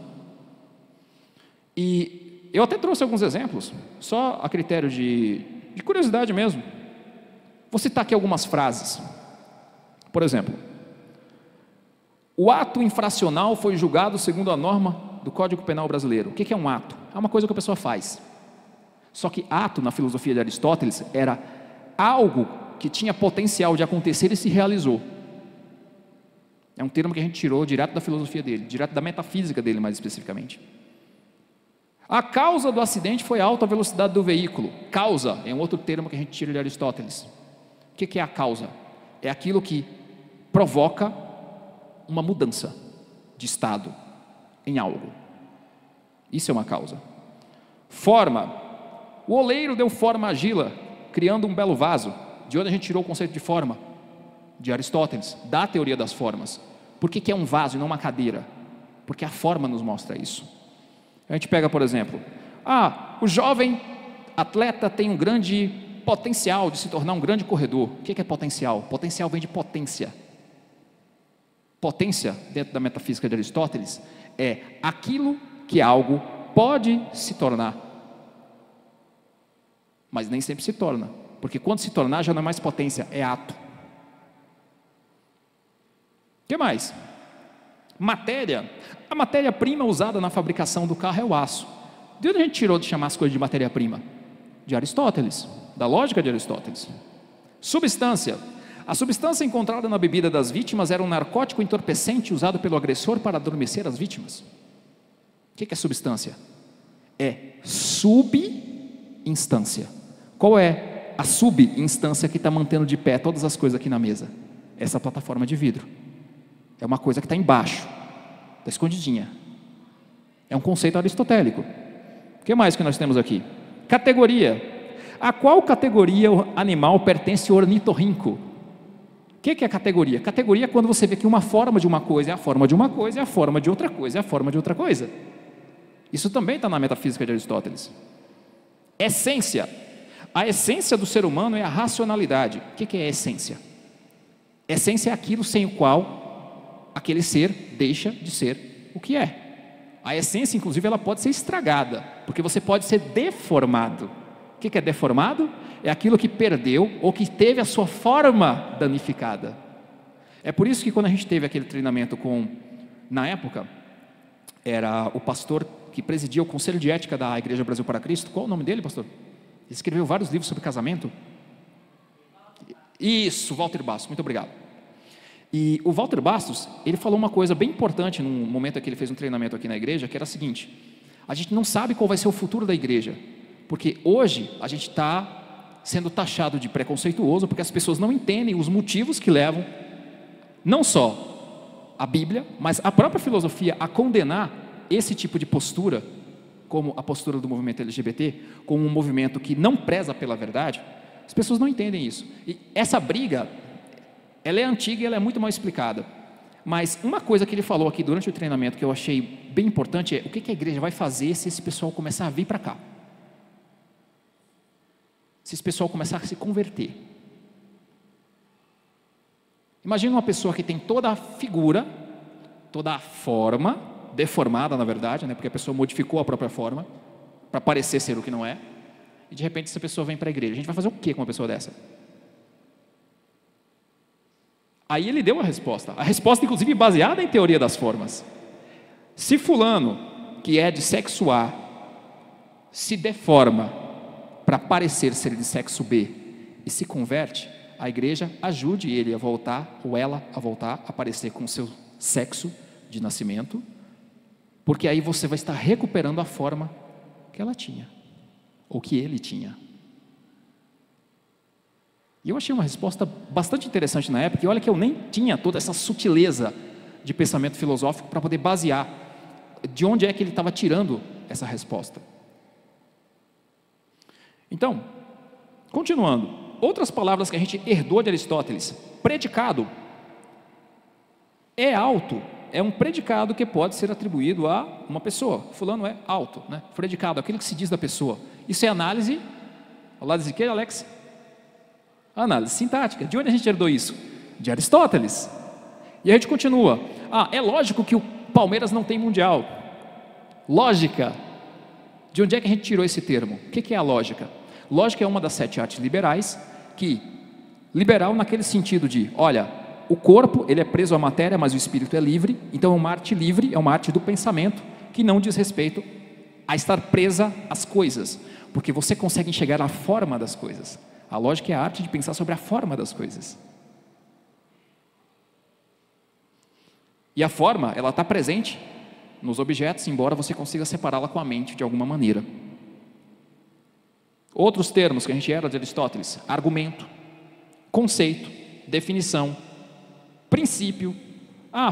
E eu até trouxe alguns exemplos, só a critério de curiosidade mesmo. Vou citar aqui algumas frases. Por exemplo, o ato infracional foi julgado segundo a norma do Código Penal brasileiro. O que é um ato? É uma coisa que a pessoa faz. Só que ato, na filosofia de Aristóteles, era algo que tinha potencial de acontecer e se realizou. É um termo que a gente tirou direto da filosofia dele, direto da metafísica dele, mais especificamente. A causa do acidente foi a alta velocidade do veículo. Causa é um outro termo que a gente tira de Aristóteles. O que é a causa? É aquilo que provoca uma mudança de estado em algo. Isso é uma causa. Forma. O oleiro deu forma à argila, criando um belo vaso. De onde a gente tirou o conceito de forma? De Aristóteles, da teoria das formas. Por que é um vaso e não uma cadeira? Porque a forma nos mostra isso. A gente pega, por exemplo, o jovem atleta tem um grande potencial de se tornar um grande corredor. O que é potencial? Potencial vem de potência. Potência, dentro da metafísica de Aristóteles, é aquilo que algo pode se tornar, mas nem sempre se torna, porque quando se tornar já não é mais potência, é ato. O que mais? Matéria. A matéria-prima usada na fabricação do carro é o aço. De onde a gente tirou de chamar as coisas de matéria-prima? De Aristóteles, da lógica de Aristóteles. Substância. A substância encontrada na bebida das vítimas era um narcótico entorpecente usado pelo agressor para adormecer as vítimas. O que é substância? É subinstância. Qual é a subinstância que está mantendo de pé todas as coisas aqui na mesa? Essa plataforma de vidro. É uma coisa que está embaixo, está escondidinha. É um conceito aristotélico. O que mais que nós temos aqui? Categoria. A qual categoria animal pertence o ornitorrinco? O que é categoria? Categoria é quando você vê que uma forma de uma coisa é a forma de uma coisa, e a forma de outra coisa é a forma de outra coisa. Isso também está na metafísica de Aristóteles. Essência. A essência do ser humano é a racionalidade. O que é essência? Essência é aquilo sem o qual aquele ser deixa de ser o que é. A essência, inclusive, ela pode ser estragada, porque você pode ser deformado. O que é deformado? É aquilo que perdeu ou que teve a sua forma danificada. É por isso que quando a gente teve aquele treinamento na época, era o pastor que presidia o Conselho de Ética da Igreja Brasil para Cristo. Qual o nome dele, pastor? Ele escreveu vários livros sobre casamento. Isso, Walter Bastos, muito obrigado. E o Walter Bastos, ele falou uma coisa bem importante no momento em que ele fez um treinamento aqui na igreja, que era o seguinte: a gente não sabe qual vai ser o futuro da igreja, porque hoje a gente está sendo taxado de preconceituoso, porque as pessoas não entendem os motivos que levam, não só a Bíblia, mas a própria filosofia a condenar esse tipo de postura, como a postura do movimento LGBT, como um movimento que não preza pela verdade. As pessoas não entendem isso. E essa briga, ela é antiga e ela é muito mal explicada. Mas uma coisa que ele falou aqui durante o treinamento que eu achei bem importante é: o que a igreja vai fazer se esse pessoal começar a vir para cá? Se esse pessoal começar a se converter. Imagina uma pessoa que tem toda a figura, toda a forma, deformada na verdade, porque a pessoa modificou a própria forma, para parecer ser o que não é, e de repente essa pessoa vem para a igreja. A gente vai fazer o que com uma pessoa dessa? Aí ele deu a resposta inclusive baseada em teoria das formas. Se fulano, que é de sexo A, se deforma para parecer ser de sexo B e se converte, a igreja ajude ele a voltar, ou ela a voltar a parecer com o seu sexo de nascimento, porque aí você vai estar recuperando a forma que ela tinha, ou que ele tinha. E eu achei uma resposta bastante interessante na época, e olha que eu nem tinha toda essa sutileza de pensamento filosófico para poder basear de onde é que ele estava tirando essa resposta. Então, continuando, outras palavras que a gente herdou de Aristóteles: predicado. É alto, é um predicado que pode ser atribuído a uma pessoa. Fulano é alto, predicado, aquilo que se diz da pessoa. Isso é análise, análise de quê, Alex? Análise sintática. De onde a gente herdou isso? De Aristóteles. E a gente continua. É lógico que o Palmeiras não tem mundial. Lógica. De onde é que a gente tirou esse termo? O que é a lógica? Lógica é uma das 7 artes liberais, que liberal naquele sentido de, olha, o corpo ele é preso à matéria, mas o espírito é livre. Então é uma arte livre, é uma arte do pensamento, que não diz respeito a estar presa às coisas, porque você consegue enxergar a forma das coisas. A lógica é a arte de pensar sobre a forma das coisas. E a forma, ela está presente nos objetos, embora você consiga separá-la com a mente de alguma maneira. Outros termos que a gente era de Aristóteles: argumento, conceito, definição, princípio.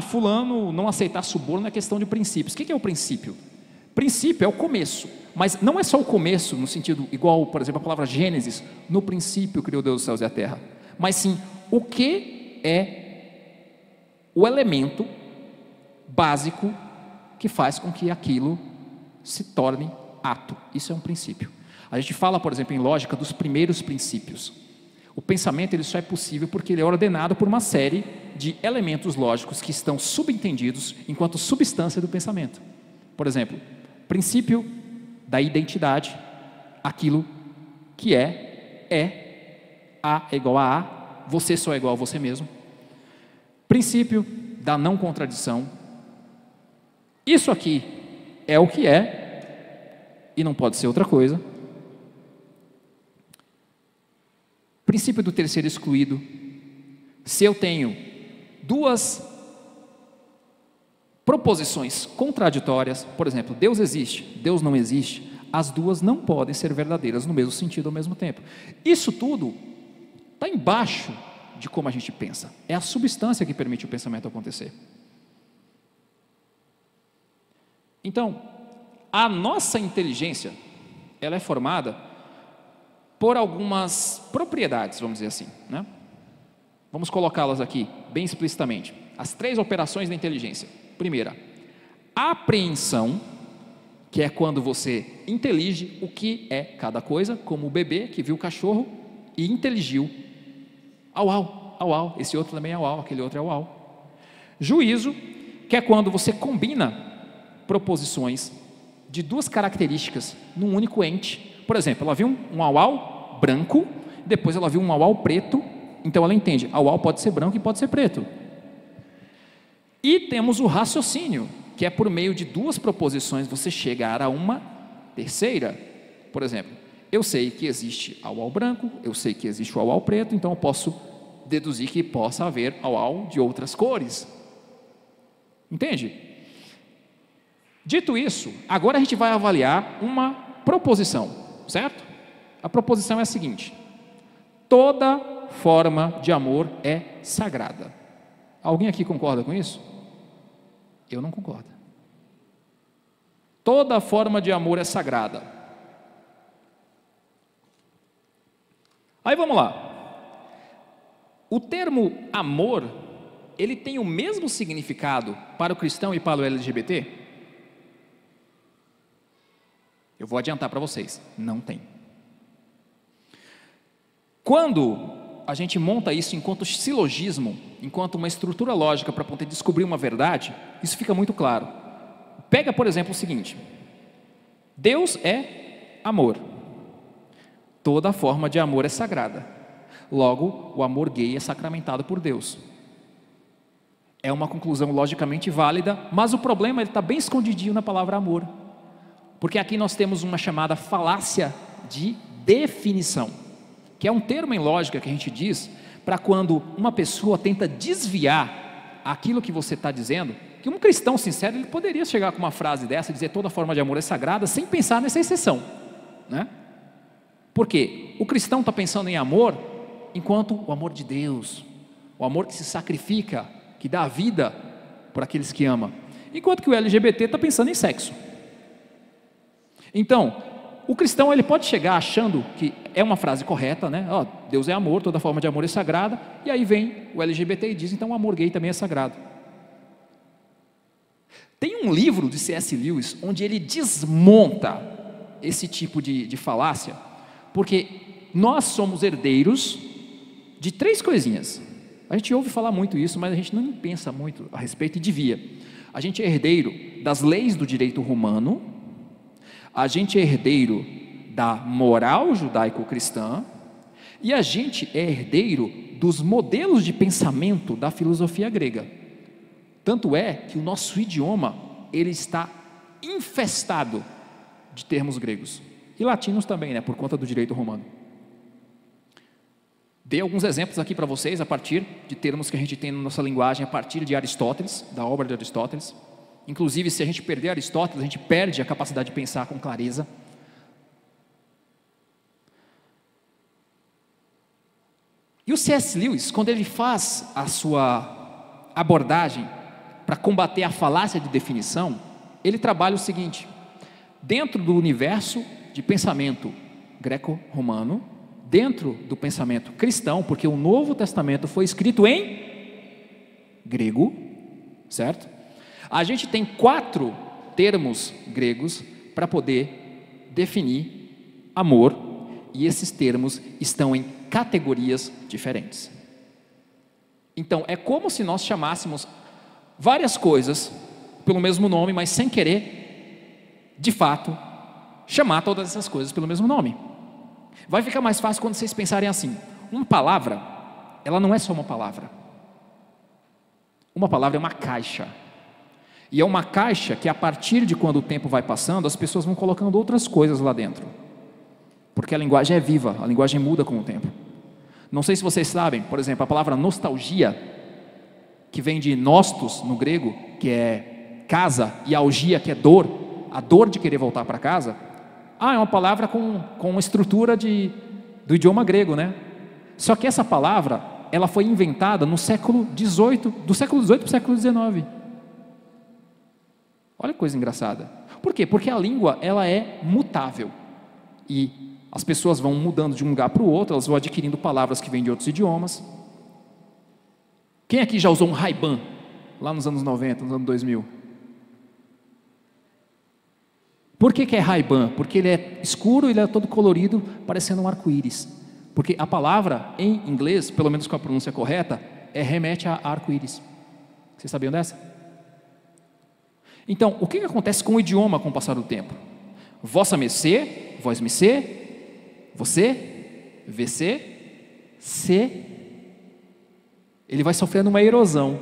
Fulano não aceitar suborno é questão de princípios. O que é o princípio? Princípio é o começo, mas não é só o começo no sentido igual, por exemplo, a palavra Gênesis: no princípio criou Deus os céus e a terra, mas sim o que é o elemento básico que faz com que aquilo se torne ato. Isso é um princípio. A gente fala, por exemplo, em lógica dos primeiros princípios. O pensamento ele só é possível porque ele é ordenado por uma série de elementos lógicos que estão subentendidos enquanto substância do pensamento. Por exemplo, princípio da identidade: aquilo que A é igual a A, você só é igual a você mesmo. Princípio da não contradição: isso aqui é o que é e não pode ser outra coisa. Princípio do ter sido excluído: se eu tenho duas proposições contraditórias, por exemplo, Deus existe, Deus não existe, as duas não podem ser verdadeiras no mesmo sentido ao mesmo tempo. Isso tudo está embaixo de como a gente pensa. É a substância que permite o pensamento acontecer. Então, a nossa inteligência, ela é formada por algumas propriedades, vamos dizer assim, né? Vamos colocá-las aqui bem explicitamente. As 3 operações da inteligência. Primeira, apreensão, que é quando você intelige o que é cada coisa, como o bebê que viu o cachorro e inteligiu: au, au, au, au, esse outro também é au, au, aquele outro é au, au. Juízo, que é quando você combina proposições de 2 características num único ente. Por exemplo, ela viu um au, au branco, depois ela viu um au, au preto, então ela entende: au, au pode ser branco e pode ser preto. E temos o raciocínio, que é por meio de 2 proposições você chegar a uma terceira. Por exemplo, eu sei que existe au, au branco, eu sei que existe o au, au preto, então eu posso deduzir que possa haver au, au de outras cores. Entende? Dito isso, agora a gente vai avaliar uma proposição, certo? A proposição é a seguinte: toda forma de amor é sagrada. Alguém aqui concorda com isso? Eu não concordo. Toda forma de amor é sagrada. Aí vamos lá. O termo amor, ele tem o mesmo significado para o cristão e para o LGBT? Eu vou adiantar para vocês: não tem. Quando a gente monta isso enquanto silogismo, enquanto uma estrutura lógica para poder descobrir uma verdade, isso fica muito claro. Pega, por exemplo, o seguinte: Deus é amor. Toda forma de amor é sagrada. Logo, o amor gay é sacramentado por Deus. É uma conclusão logicamente válida, mas o problema está bem escondidinho na palavra amor. Porque aqui nós temos uma chamada falácia de definição, que é um termo em lógica que a gente diz para quando uma pessoa tenta desviar aquilo que você está dizendo. Que um cristão sincero, ele poderia chegar com uma frase dessa, dizer toda forma de amor é sagrada, sem pensar nessa exceção, né? Porque o cristão está pensando em amor enquanto o amor de Deus, o amor que se sacrifica, que dá a vida por aqueles que ama, enquanto que o LGBT está pensando em sexo. Então, o cristão ele pode chegar achando que é uma frase correta, né? Deus é amor, toda forma de amor é sagrada, e aí vem o LGBT e diz: então o amor gay também é sagrado. Tem um livro de C.S. Lewis onde ele desmonta esse tipo de falácia, porque nós somos herdeiros de 3 coisinhas. A gente ouve falar muito isso, mas a gente não pensa muito a respeito, e devia. A gente é herdeiro das leis do direito romano, a gente é herdeiro da moral judaico-cristã, e a gente é herdeiro dos modelos de pensamento da filosofia grega. Tanto é que o nosso idioma, ele está infestado de termos gregos, e latinos também, né, por conta do direito romano. Dei alguns exemplos aqui para vocês, a partir de termos que a gente tem na nossa linguagem, a partir de Aristóteles, da obra de Aristóteles. Inclusive, se a gente perder Aristóteles, a gente perde a capacidade de pensar com clareza. E o C.S. Lewis, quando ele faz a sua abordagem para combater a falácia de definição, ele trabalha o seguinte: dentro do universo de pensamento greco-romano, dentro do pensamento cristão, porque o Novo Testamento foi escrito em grego, certo? A gente tem 4 termos gregos para poder definir amor, e esses termos estão em categorias diferentes. Então, é como se nós chamássemos várias coisas pelo mesmo nome, mas sem querer, de fato, chamar todas essas coisas pelo mesmo nome. Vai ficar mais fácil quando vocês pensarem assim: uma palavra, ela não é só uma palavra. Uma palavra é uma caixa. E é uma caixa que, a partir de quando o tempo vai passando, as pessoas vão colocando outras coisas lá dentro. Porque a linguagem é viva, a linguagem muda com o tempo. Não sei se vocês sabem, por exemplo, a palavra nostalgia, que vem de nostos no grego, que é casa, e algia, que é dor, a dor de querer voltar para casa. É uma palavra com uma estrutura do idioma grego, né? Só que essa palavra, ela foi inventada no século XVIII, do século XVIII para o século XIX. Olha que coisa engraçada. Por quê? Porque a língua, ela é mutável. E as pessoas vão mudando de um lugar para o outro, elas vão adquirindo palavras que vêm de outros idiomas. Quem aqui já usou um Ray-Ban, lá nos anos 90, nos anos 2000? Por que é Ray-Ban? Porque ele é escuro, ele é todo colorido, parecendo um arco-íris. Porque a palavra, em inglês, pelo menos com a pronúncia correta, remete a arco-íris. Vocês sabiam dessa? Então, o que acontece com o idioma com o passar do tempo? Vossa mercê, vós mercê, você, vc, se. Ele vai sofrendo uma erosão.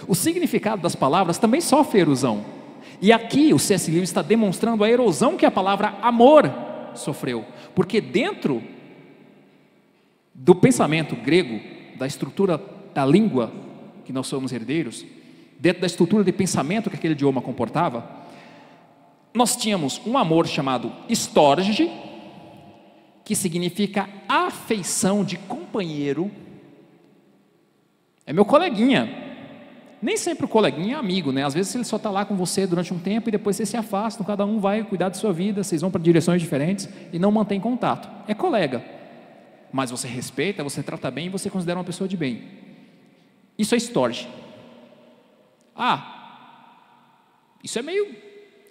O significado das palavras também sofre erosão. E aqui o C.S. Lewis está demonstrando a erosão que a palavra amor sofreu. Porque dentro do pensamento grego, da estrutura da língua que nós somos herdeiros, dentro da estrutura de pensamento que aquele idioma comportava, nós tínhamos um amor chamado storge, que significa afeição de companheiro. É meu coleguinha. Nem sempre o coleguinha é amigo, né? Às vezes ele só está lá com você durante um tempo e depois vocês se afastam, cada um vai cuidar de sua vida, vocês vão para direções diferentes e não mantém contato. É colega. Mas você respeita, você trata bem e você considera uma pessoa de bem. Isso é storge. Isso é meio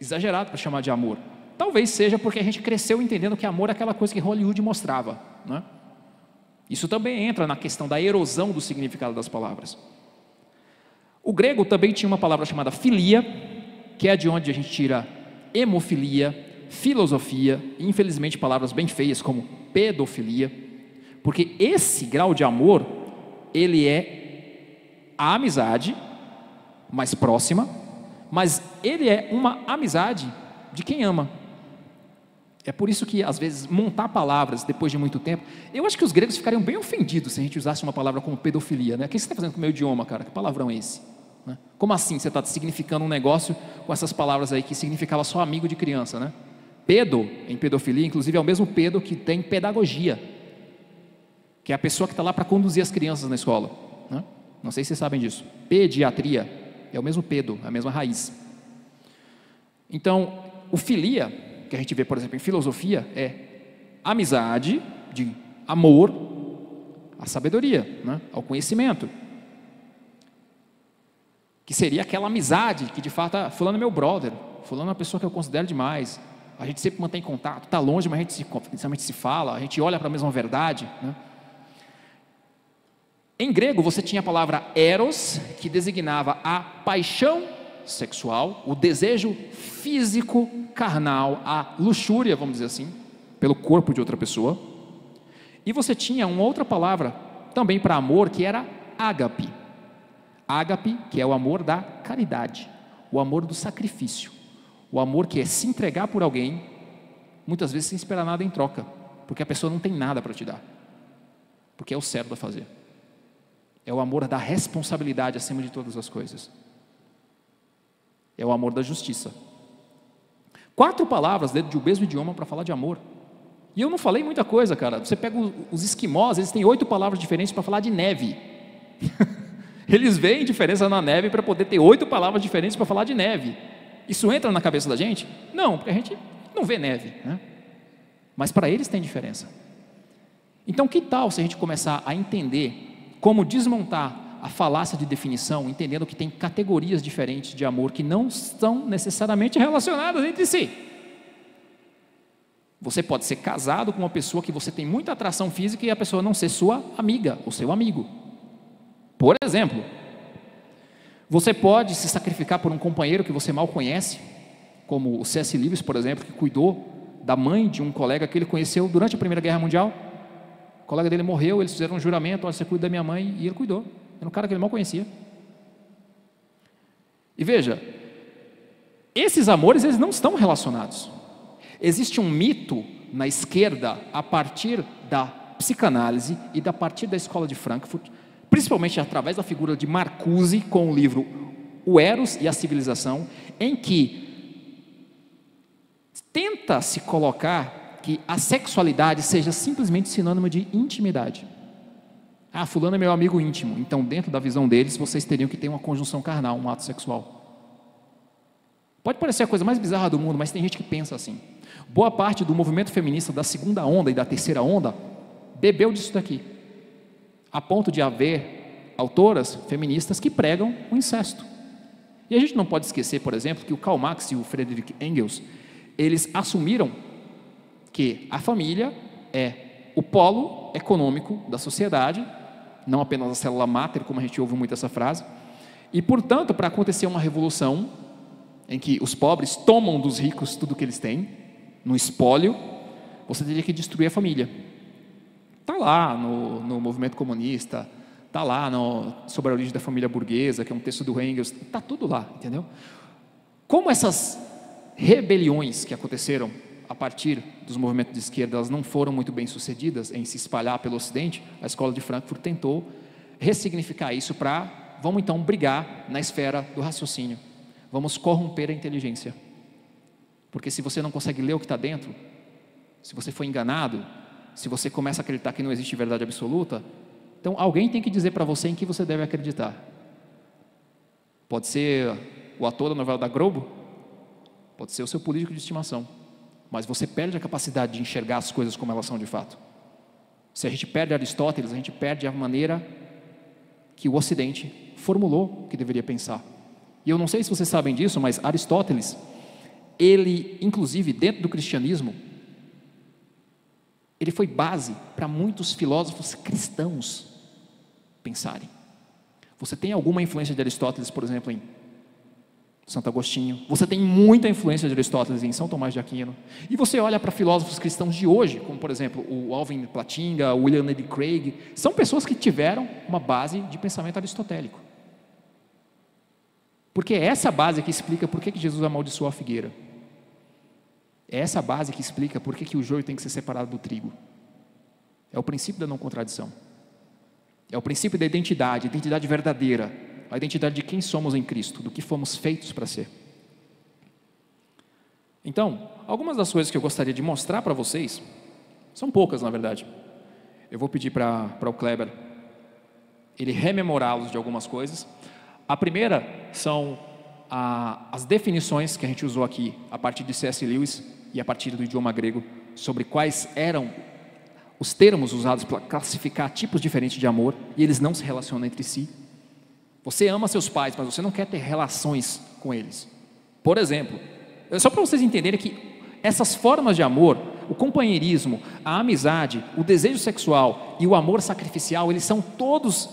exagerado para chamar de amor. Talvez seja porque a gente cresceu entendendo que amor é aquela coisa que Hollywood mostrava, né? Isso também entra na questão da erosão do significado das palavras. O grego também tinha uma palavra chamada filia, que é de onde a gente tira hemofilia, filosofia, e infelizmente palavras bem feias como pedofilia, porque esse grau de amor, ele é a amizade mais próxima, mas ele é uma amizade de quem ama. É por isso que, às vezes, montar palavras depois de muito tempo, eu acho que os gregos ficariam bem ofendidos se a gente usasse uma palavra como pedofilia, né? O que você está fazendo com o meu idioma, cara? Que palavrão é esse? Né? Como assim você está significando um negócio com essas palavras aí que significava só amigo de criança, né? Pedo, em pedofilia, inclusive é o mesmo pedo que tem pedagogia, que é a pessoa que está lá para conduzir as crianças na escola, né? Não sei se vocês sabem disso. Pediatria é o mesmo pedo, a mesma raiz. Então, o filia, que a gente vê, por exemplo, em filosofia, é amizade, de amor à sabedoria, né? Ao conhecimento. Que seria aquela amizade que de fato, fulano é meu brother, fulano é uma pessoa que eu considero demais, a gente sempre mantém contato, está longe, mas a gente se fala, a gente olha para a mesma verdade, né? Em grego você tinha a palavra eros, que designava a paixão sexual, o desejo físico, carnal, a luxúria, vamos dizer assim, pelo corpo de outra pessoa. E você tinha uma outra palavra também para amor, que era ágape. Ágape, que é o amor da caridade, o amor do sacrifício, o amor que é se entregar por alguém, muitas vezes sem esperar nada em troca, porque a pessoa não tem nada para te dar. porque é o certo a fazer. É o amor da responsabilidade acima de todas as coisas. É o amor da justiça. 4 palavras dentro de um mesmo idioma para falar de amor. E eu não falei muita coisa, cara. Você pega os esquimós, eles têm 8 palavras diferentes para falar de neve. Eles veem diferença na neve para poder ter 8 palavras diferentes para falar de neve. Isso entra na cabeça da gente? Não, porque a gente não vê neve, né? Mas para eles tem diferença. Então, que tal se a gente começar a entender como desmontar a falácia de definição, entendendo que tem categorias diferentes de amor que não estão necessariamente relacionadas entre si. Você pode ser casado com uma pessoa que você tem muita atração física e a pessoa não ser sua amiga ou seu amigo. Por exemplo, você pode se sacrificar por um companheiro que você mal conhece, como o C.S. Lewis, por exemplo, que cuidou da mãe de um colega que ele conheceu durante a Primeira Guerra Mundial. O colega dele morreu, eles fizeram um juramento: olha, você cuida da minha mãe, e ele cuidou. Era um cara que ele mal conhecia. E veja, esses amores, eles não estão relacionados. Existe um mito na esquerda, a partir da psicanálise e a partir da escola de Frankfurt, principalmente através da figura de Marcuse, com o livro O Eros e a Civilização, em que tenta se colocar que a sexualidade seja simplesmente sinônimo de intimidade. Ah, fulano é meu amigo íntimo, então dentro da visão deles, vocês teriam que ter uma conjunção carnal, um ato sexual. Pode parecer a coisa mais bizarra do mundo, mas tem gente que pensa assim. Boa parte do movimento feminista da segunda onda e da terceira onda bebeu disso daqui, a ponto de haver autoras feministas que pregam o incesto. E a gente não pode esquecer, por exemplo, que o Karl Marx e o Friedrich Engels, eles assumiram que a família é o polo econômico da sociedade, não apenas a célula máter, como a gente ouve muito essa frase, e, portanto, para acontecer uma revolução em que os pobres tomam dos ricos tudo o que eles têm, no espólio, você teria que destruir a família. Está lá no movimento comunista, está lá sobre a origem da família burguesa, que é um texto do Engels, está tudo lá, entendeu? Como essas rebeliões que aconteceram a partir dos movimentos de esquerda, elas não foram muito bem sucedidas em se espalhar pelo Ocidente, a escola de Frankfurt tentou ressignificar isso para, vamos então brigar na esfera do raciocínio, vamos corromper a inteligência, porque se você não consegue ler o que está dentro, se você foi enganado, se você começa a acreditar que não existe verdade absoluta, então alguém tem que dizer para você em que você deve acreditar. Pode ser o ator da novela da Globo, pode ser o seu político de estimação, mas você perde a capacidade de enxergar as coisas como elas são de fato. Se a gente perde Aristóteles, a gente perde a maneira que o Ocidente formulou que deveria pensar. E eu não sei se vocês sabem disso, mas Aristóteles, ele, inclusive, dentro do cristianismo, ele foi base para muitos filósofos cristãos pensarem. Você tem alguma influência de Aristóteles, por exemplo, em Santo Agostinho, você tem muita influência de Aristóteles em São Tomás de Aquino, e você olha para filósofos cristãos de hoje, como por exemplo o Alvin Plantinga, o William Lane Craig, são pessoas que tiveram uma base de pensamento aristotélico, porque é essa base que explica por que Jesus amaldiçoou a figueira, é essa base que explica por que o joio tem que ser separado do trigo, é o princípio da não contradição, é o princípio da identidade verdadeira, a identidade de quem somos em Cristo, do que fomos feitos para ser. Então, algumas das coisas que eu gostaria de mostrar para vocês, são poucas na verdade, eu vou pedir para o Kleber, ele rememorá-los de algumas coisas. A primeira são as definições que a gente usou aqui, a partir de C.S. Lewis e a partir do idioma grego, sobre quais eram os termos usados para classificar tipos diferentes de amor, e eles não se relacionam entre si. Você ama seus pais, mas você não quer ter relações com eles. Por exemplo, só para vocês entenderem que essas formas de amor, o companheirismo, a amizade, o desejo sexual e o amor sacrificial, eles são todos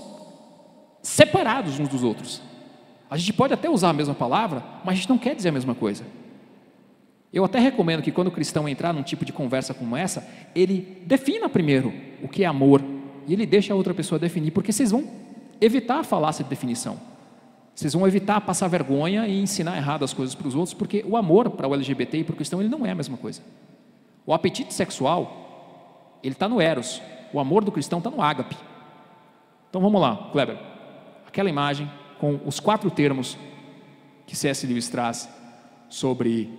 separados uns dos outros. A gente pode até usar a mesma palavra, mas a gente não quer dizer a mesma coisa. Eu até recomendo que quando o cristão entrar num tipo de conversa como essa, ele defina primeiro o que é amor, e ele deixa a outra pessoa definir, porque vocês vão evitar a falácia de definição. Vocês vão evitar passar vergonha e ensinar errado as coisas para os outros, porque o amor para o LGBT e para o cristão, ele não é a mesma coisa. O apetite sexual, ele está no eros, O amor do cristão está no ágape. Então vamos lá, Kleber. Aquela imagem com os 4 termos que C.S. Lewis traz sobre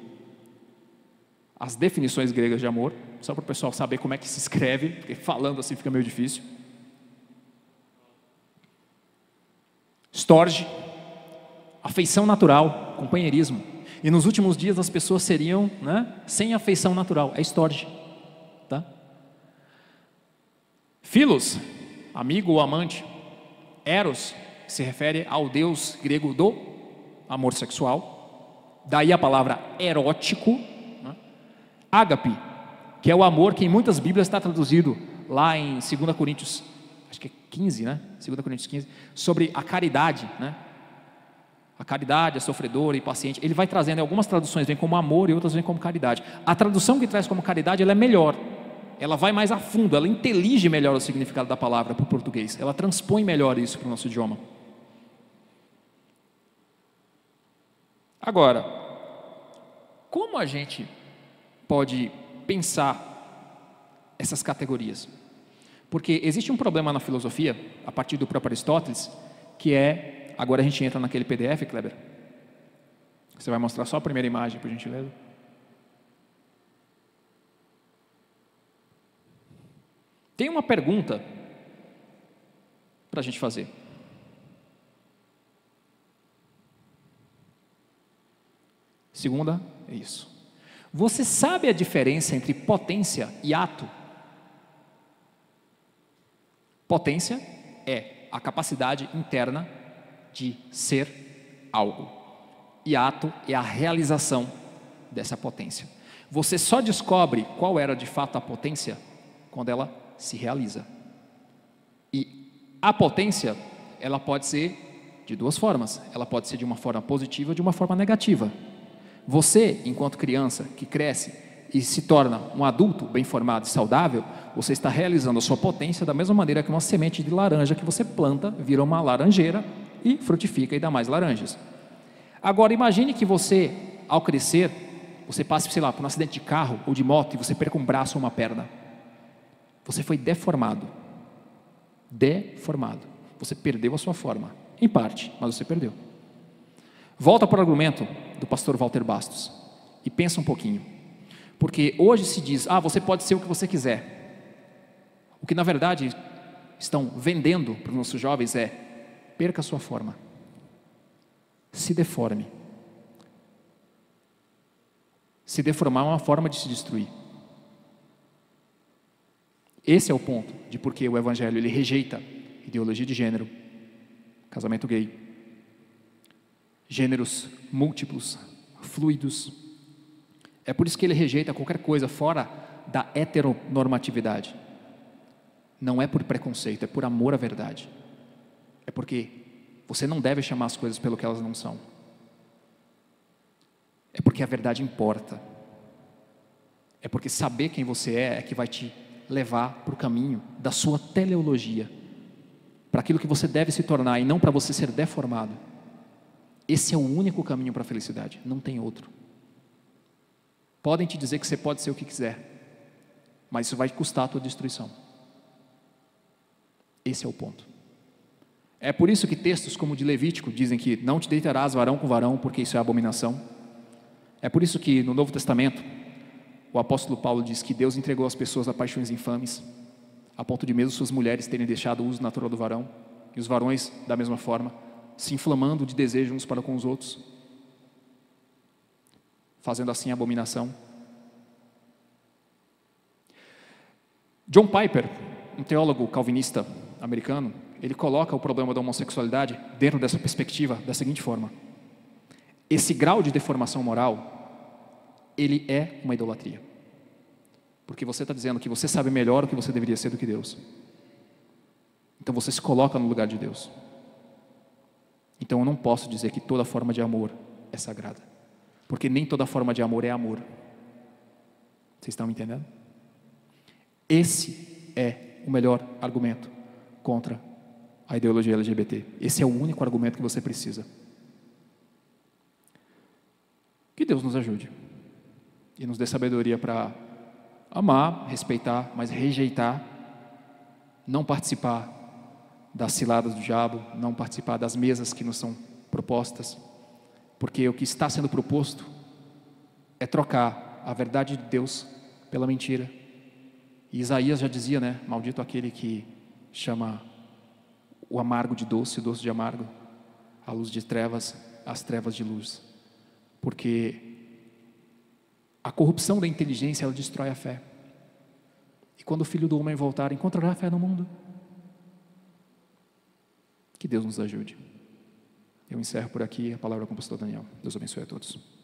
as definições gregas de amor, só para o pessoal saber como é que se escreve, porque falando assim fica meio difícil. Storge, afeição natural, companheirismo. E nos últimos dias as pessoas seriam, né, sem afeição natural, é storge. Tá? Philos, amigo ou amante. Eros, se refere ao deus grego do amor sexual. Daí a palavra erótico. Né? Ágape, que é o amor que em muitas Bíblias está traduzido lá em 2 Coríntios, acho que é 15, né? 2 Coríntios 15, sobre a caridade, né? A caridade é sofredora e paciente. Ele vai trazendo, em algumas traduções vem como amor e outras vem como caridade. A tradução que traz como caridade, ela é melhor. Ela vai mais a fundo, ela intelige melhor o significado da palavra para o português. Ela transpõe melhor isso para o nosso idioma. Agora, como a gente pode pensar essas categorias? Porque existe um problema na filosofia, a partir do próprio Aristóteles, que é, agora a gente entra naquele PDF, Kleber. Você vai mostrar só a primeira imagem, por gentileza. Tem uma pergunta para a gente fazer. Segunda é isso. Você sabe a diferença entre potência e ato? Potência é a capacidade interna de ser algo. E ato é a realização dessa potência. Você só descobre qual era de fato a potência quando ela se realiza. E a potência, ela pode ser de 2 formas. Ela pode ser de uma forma positiva ou de uma forma negativa. Você, enquanto criança que cresce e se torna um adulto bem formado e saudável, você está realizando a sua potência da mesma maneira que uma semente de laranja que você planta, vira uma laranjeira e frutifica e dá mais laranjas. Agora imagine que você, ao crescer, você passe, sei lá, por um acidente de carro ou de moto e você perca um braço ou uma perna. Você foi deformado. Deformado. Você perdeu a sua forma. Em parte, mas você perdeu. Volta para o argumento do pastor Walter Bastos e pensa um pouquinho. Porque hoje se diz, você pode ser o que você quiser. O que na verdade estão vendendo para os nossos jovens é, perca a sua forma. Se deforme. Se deformar é uma forma de se destruir. Esse é o ponto de por que o Evangelho ele rejeita ideologia de gênero, casamento gay, gêneros múltiplos, fluidos. É por isso que ele rejeita qualquer coisa fora da heteronormatividade. Não é por preconceito, é por amor à verdade. É porque você não deve chamar as coisas pelo que elas não são. É porque a verdade importa. É porque saber quem você é que vai te levar para o caminho da sua teleologia, para aquilo que você deve se tornar e não para você ser deformado. Esse é o único caminho para a felicidade, não tem outro. Podem te dizer que você pode ser o que quiser, mas isso vai custar a tua destruição. Esse é o ponto. É por isso que textos como o de Levítico dizem que não te deitarás varão com varão, porque isso é abominação. É por isso que no Novo Testamento o apóstolo Paulo diz que Deus entregou as pessoas a paixões infames, a ponto de mesmo suas mulheres terem deixado o uso natural do varão, e os varões da mesma forma, se inflamando de desejo uns para com os outros, fazendo assim abominação. John Piper, um teólogo calvinista americano, ele coloca o problema da homossexualidade dentro dessa perspectiva da seguinte forma: esse grau de deformação moral, ele é uma idolatria, porque você está dizendo que você sabe melhor o que você deveria ser do que Deus. Então você se coloca no lugar de Deus. Então eu não posso dizer que toda forma de amor é sagrada, porque nem toda forma de amor é amor. Vocês estão me entendendo? Esse é o melhor argumento contra a ideologia LGBT. Esse é o único argumento que você precisa. Que Deus nos ajude e nos dê sabedoria para amar, respeitar, mas rejeitar não participar das ciladas do diabo, não participar das mesas que nos são propostas, porque o que está sendo proposto é trocar a verdade de Deus pela mentira. E Isaías já dizia, né? Maldito aquele que chama o amargo de doce, o doce de amargo, a luz de trevas, as trevas de luz. Porque a corrupção da inteligência, ela destrói a fé. E quando o Filho do Homem voltar, encontrará fé no mundo? Que Deus nos ajude. Eu encerro por aqui a palavra com o pastor Daniel. Deus abençoe a todos.